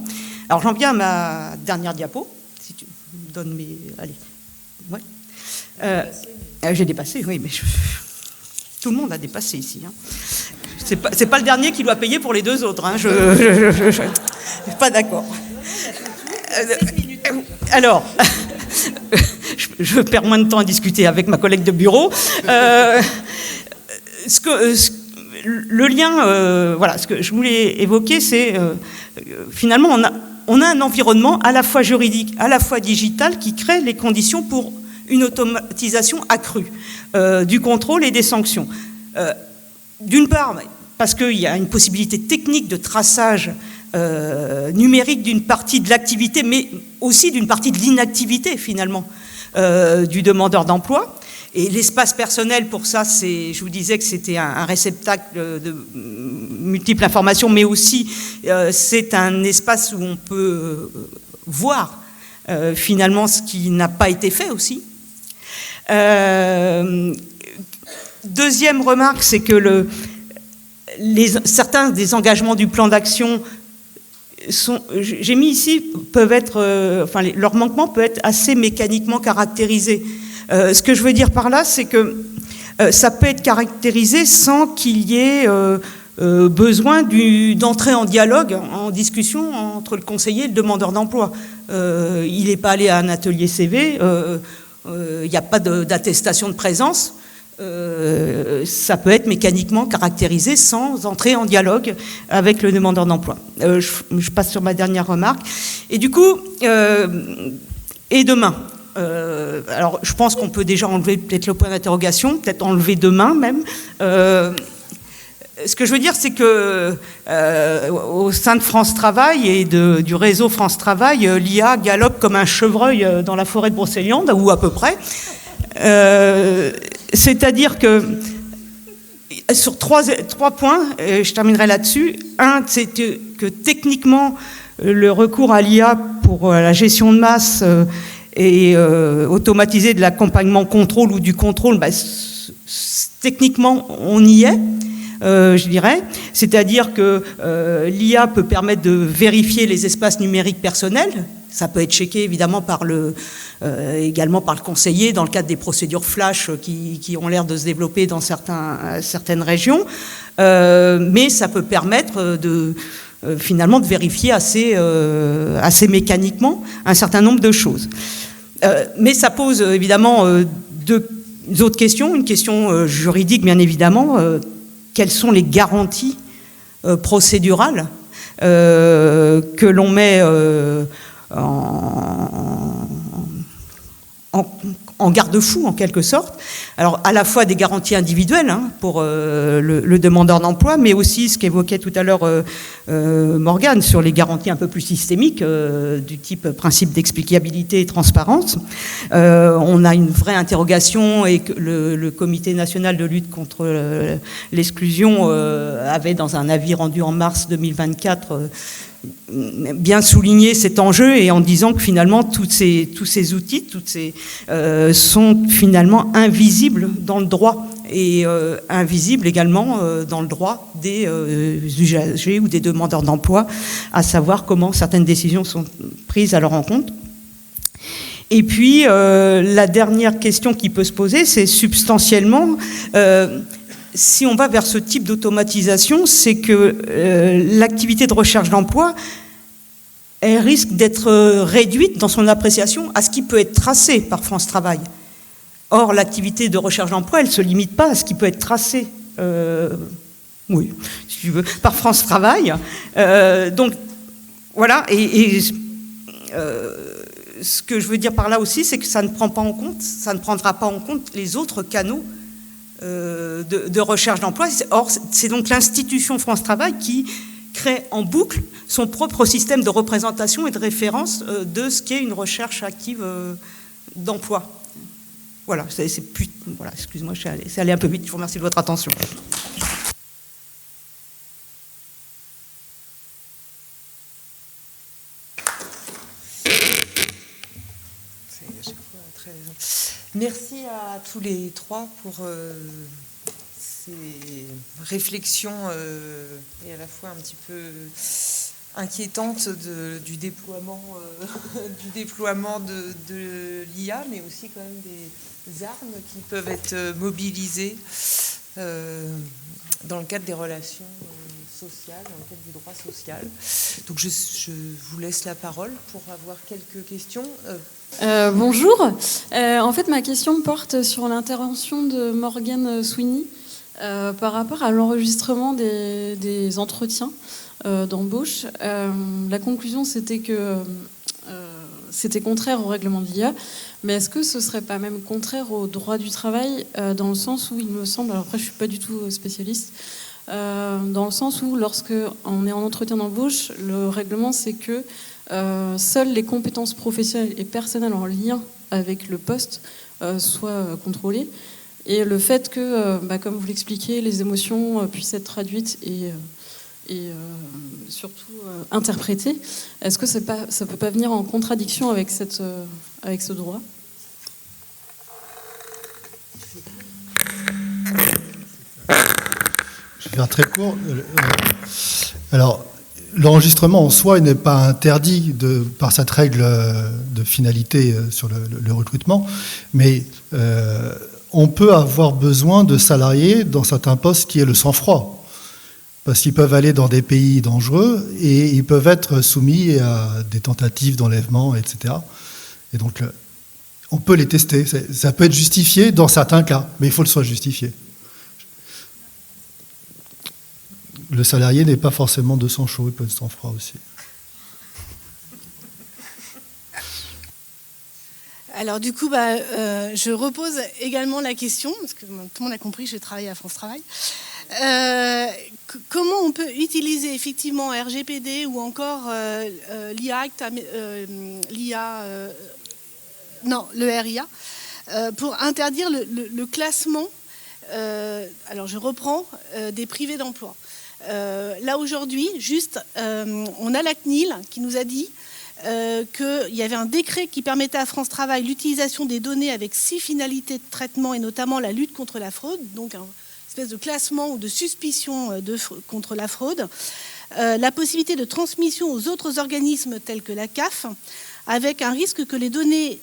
Alors j'en viens à ma dernière diapo, si tu me donnes mes... Allez. Ouais. J'ai dépassé, oui, mais tout le monde a dépassé ici. Hein. C'est pas le dernier qui doit payer pour les 2 autres. Hein. Je suis pas d'accord. Alors, je perds moins de temps à discuter avec ma collègue de bureau. Le lien, voilà, ce que je voulais évoquer, c'est finalement on a un environnement à la fois juridique, à la fois digital, qui crée les conditions pour une automatisation accrue du contrôle et des sanctions. D'une part, parce qu'il y a une possibilité technique de traçage numérique d'une partie de l'activité, mais aussi d'une partie de l'inactivité, finalement, du demandeur d'emploi. Et l'espace personnel, pour ça, je vous disais que c'était un réceptacle de multiples informations, mais aussi c'est un espace où on peut voir finalement ce qui n'a pas été fait aussi. Deuxième remarque, c'est que certains des engagements du plan d'action j'ai mis ici, peuvent être, leur manquement peut être assez mécaniquement caractérisé. Ce que je veux dire par là, c'est que ça peut être caractérisé sans qu'il y ait besoin d'entrer en dialogue, en discussion entre le conseiller et le demandeur d'emploi. Il n'est pas allé à un atelier CV, il n'y a pas d'attestation de présence. Ça peut être mécaniquement caractérisé sans entrer en dialogue avec le demandeur d'emploi. Je passe sur ma dernière remarque. Et du coup, et demain alors, je pense qu'on peut déjà enlever peut-être le point d'interrogation, peut-être enlever demain même. Ce que je veux dire, c'est que au sein de France Travail et du réseau France Travail, l'IA galope comme un chevreuil dans la forêt de Brocéliande, ou à peu près. C'est-à-dire que sur trois points, je terminerai là-dessus. Un, c'est que techniquement, le recours à l'IA pour la gestion de masse et automatiser de l'accompagnement contrôle ou du contrôle, techniquement, on y est. Je dirais, c'est-à-dire que l'IA peut permettre de vérifier les espaces numériques personnels. Ça peut être checké évidemment également par le conseiller dans le cadre des procédures flash qui ont l'air de se développer dans certaines régions, mais ça peut permettre finalement de vérifier assez mécaniquement un certain nombre de choses. Mais ça pose évidemment deux autres questions, une question juridique bien évidemment. Quelles sont les garanties procédurales que l'on met en garde-fou en quelque sorte. Alors à la fois des garanties individuelles pour le demandeur d'emploi, mais aussi ce qu'évoquait tout à l'heure Morgane sur les garanties un peu plus systémiques du type principe d'explicabilité et transparence. On a une vraie interrogation et que le Comité national de lutte contre l'exclusion avait dans un avis rendu en mars 2024 bien souligné cet enjeu et en disant que finalement tous ces outils, sont finalement invisibles dans le droit et invisibles également dans le droit des usagers ou des demandeurs d'emploi, à savoir comment certaines décisions sont prises à leur encontre. Et puis la dernière question qui peut se poser, c'est substantiellement si on va vers ce type d'automatisation, c'est que l'activité de recherche d'emploi, elle risque d'être réduite dans son appréciation à ce qui peut être tracé par France Travail. Or, l'activité de recherche d'emploi, elle ne se limite pas à ce qui peut être tracé, oui, si tu veux, par France Travail. Donc, voilà, ce que je veux dire par là aussi, c'est que ça ne prendra pas en compte les autres canaux de recherche d'emploi. Or, c'est donc l'institution France Travail qui crée en boucle son propre système de représentation et de référence de ce qu'est une recherche active d'emploi. Voilà, voilà, excuse-moi, c'est allé un peu vite. Je vous remercie de votre attention. Merci à tous les trois pour ces réflexions et à la fois un petit peu inquiétantes du déploiement, de l'IA, mais aussi quand même des armes qui peuvent être mobilisées dans le cadre des relations sociales, dans le cadre du droit social. Donc je vous laisse la parole pour avoir quelques questions. Bonjour. En fait, ma question porte sur l'intervention de Morgane Sweeney par rapport à l'enregistrement des entretiens d'embauche. La conclusion, c'était que c'était contraire au règlement de l'IA, mais est-ce que ce serait pas même contraire au droit du travail dans le sens où il me semble, alors après je suis pas du tout spécialiste, dans le sens où lorsque on est en entretien d'embauche, le règlement c'est que seules les compétences professionnelles et personnelles en lien avec le poste soient contrôlées, et le fait que, comme vous l'expliquez, les émotions puissent être traduites et surtout interprétées, est-ce que ça peut pas venir en contradiction avec ce droit ? Je vais faire très court. Alors, l'enregistrement en soi n'est pas interdit par cette règle de finalité sur le recrutement, mais on peut avoir besoin de salariés dans certains postes qui est le sang-froid, parce qu'ils peuvent aller dans des pays dangereux et ils peuvent être soumis à des tentatives d'enlèvement, etc. Et donc, on peut les tester. Ça peut être justifié dans certains cas, mais il faut que ce soit justifié. Le salarié n'est pas forcément de sang chaud, il peut être sang froid aussi. Alors du coup, je repose également la question, parce que tout le monde a compris que je travaille à France Travail. Comment on peut utiliser effectivement RGPD ou encore l'IA, le RIA, pour interdire le classement, alors je reprends, des privés d'emploi. Là aujourd'hui, on a la CNIL qui nous a dit qu'il y avait un décret qui permettait à France Travail l'utilisation des données avec 6 finalités de traitement et notamment la lutte contre la fraude, donc un espèce de classement ou de suspicion contre la fraude, la possibilité de transmission aux autres organismes tels que la CAF, avec un risque que les données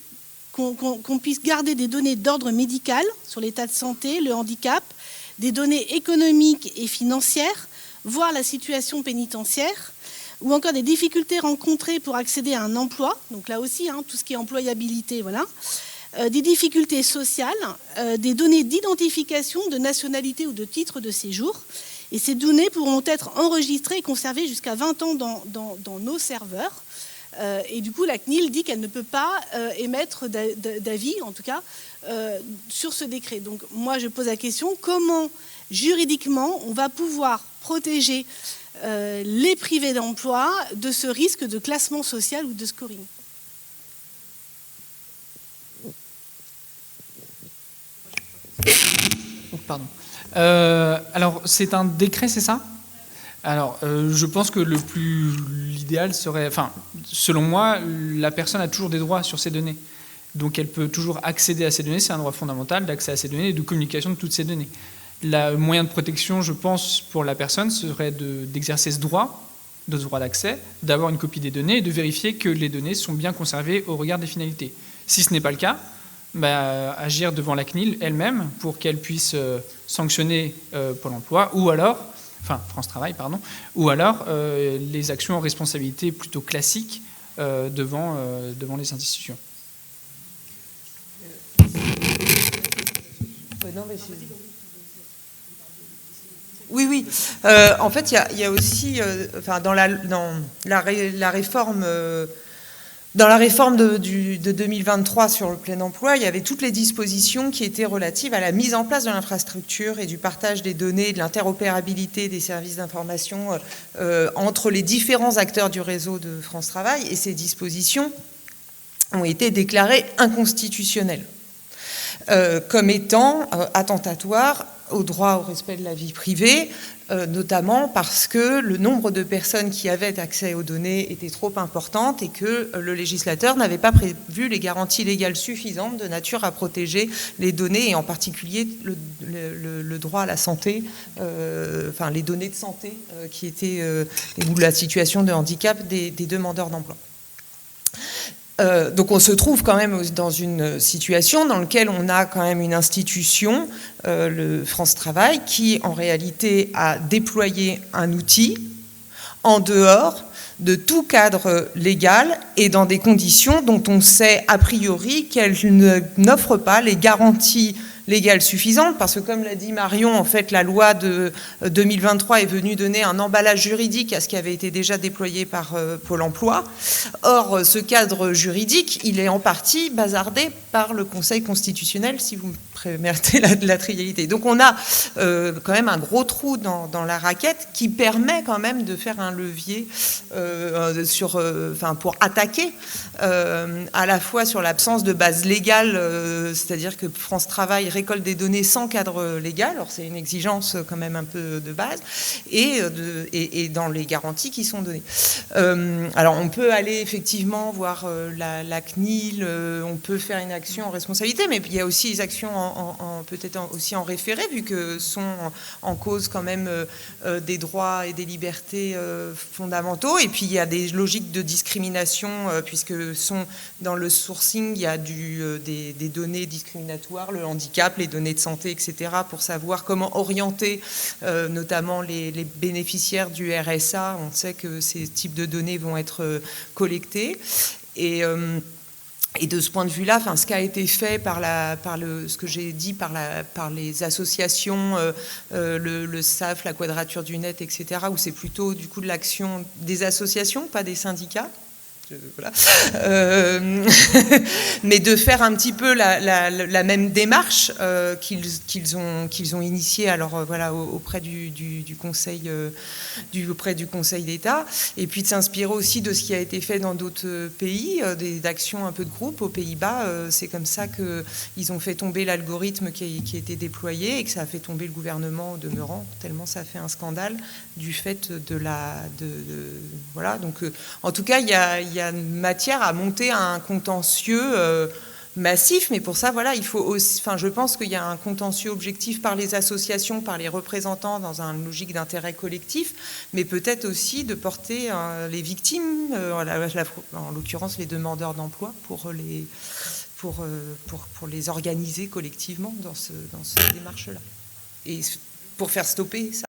qu'on puisse garder des données d'ordre médical sur l'état de santé, le handicap, des données économiques et financières, voire la situation pénitentiaire, ou encore des difficultés rencontrées pour accéder à un emploi, donc là aussi, tout ce qui est employabilité, voilà, des difficultés sociales, des données d'identification, de nationalité ou de titre de séjour. Et ces données pourront être enregistrées et conservées jusqu'à 20 ans dans nos serveurs. Et du coup, la CNIL dit qu'elle ne peut pas émettre d'avis, en tout cas, sur ce décret. Donc moi, je pose la question, comment juridiquement on va pouvoir protéger les privés d'emploi de ce risque de classement social ou de scoring? Oh, pardon. Alors, c'est un décret, c'est ça ? Alors, je pense que l'idéal serait... Enfin, selon moi, la personne a toujours des droits sur ces données. Donc, elle peut toujours accéder à ces données. C'est un droit fondamental d'accès à ces données et de communication de toutes ces données. Le moyen de protection, je pense, pour la personne, serait d'exercer ce droit d'accès, d'avoir une copie des données et de vérifier que les données sont bien conservées au regard des finalités. Si ce n'est pas le cas, agir devant la CNIL elle-même pour qu'elle puisse sanctionner Pôle emploi ou alors, enfin France Travail, pardon, ou alors les actions en responsabilité plutôt classiques devant les institutions. Oui. En fait, il y a aussi, dans la réforme... Dans la réforme de 2023 sur le plein emploi, il y avait toutes les dispositions qui étaient relatives à la mise en place de l'infrastructure et du partage des données, de l'interopérabilité des services d'information entre les différents acteurs du réseau de France Travail. Et ces dispositions ont été déclarées inconstitutionnelles comme étant attentatoires au droit au respect de la vie privée, notamment parce que le nombre de personnes qui avaient accès aux données était trop important et que le législateur n'avait pas prévu les garanties légales suffisantes de nature à protéger les données et en particulier le droit à la santé, les données de santé qui étaient ou la situation de handicap des demandeurs d'emploi. Donc on se trouve quand même dans une situation dans laquelle on a quand même une institution, le France Travail, qui en réalité a déployé un outil en dehors de tout cadre légal et dans des conditions dont on sait a priori qu'elle n'offre pas les garanties légales suffisantes, parce que comme l'a dit Marion, en fait la loi de 2023 est venue donner un emballage juridique à ce qui avait été déjà déployé par Pôle emploi. Or, ce cadre juridique, il est en partie bazardé par le Conseil constitutionnel, si vous me permettez la trivialité. Donc on a quand même un gros trou dans la raquette qui permet quand même de faire un levier pour attaquer à la fois sur l'absence de base légale, c'est-à-dire que France Travail récolte des données sans cadre légal, alors c'est une exigence quand même un peu de base, et dans les garanties qui sont données. Alors on peut aller effectivement voir la CNIL, on peut faire une action en responsabilité, mais il y a aussi des actions peut-être aussi en référé, vu que sont en cause quand même des droits et des libertés fondamentaux, et puis il y a des logiques de discrimination, puisque dans le sourcing, il y a des données discriminatoires, le handicap, les données de santé, etc., pour savoir comment orienter notamment les bénéficiaires du RSA. On sait que ces types de données vont être collectées. Et de ce point de vue-là, ce qui a été fait ce que j'ai dit par les associations, le SAF, la Quadrature du Net, etc., où c'est plutôt du coup de l'action des associations, pas des syndicats. Voilà. Mais de faire un petit peu la même démarche qu'ils ont initiée alors auprès du Conseil d'État, et puis de s'inspirer aussi de ce qui a été fait dans d'autres pays, d'actions un peu de groupe. Aux Pays-Bas, c'est comme ça qu'ils ont fait tomber l'algorithme qui a été déployé et que ça a fait tomber le gouvernement au demeurant, tellement ça a fait un scandale du fait voilà. Donc en tout cas, il y a matière à monter un contentieux massif, mais pour ça, il faut aussi, je pense qu'il y a un contentieux objectif par les associations, par les représentants dans une logique d'intérêt collectif, mais peut-être aussi de porter les victimes, en l'occurrence les demandeurs d'emploi, pour les organiser collectivement dans cette démarche-là. Et pour faire stopper ça.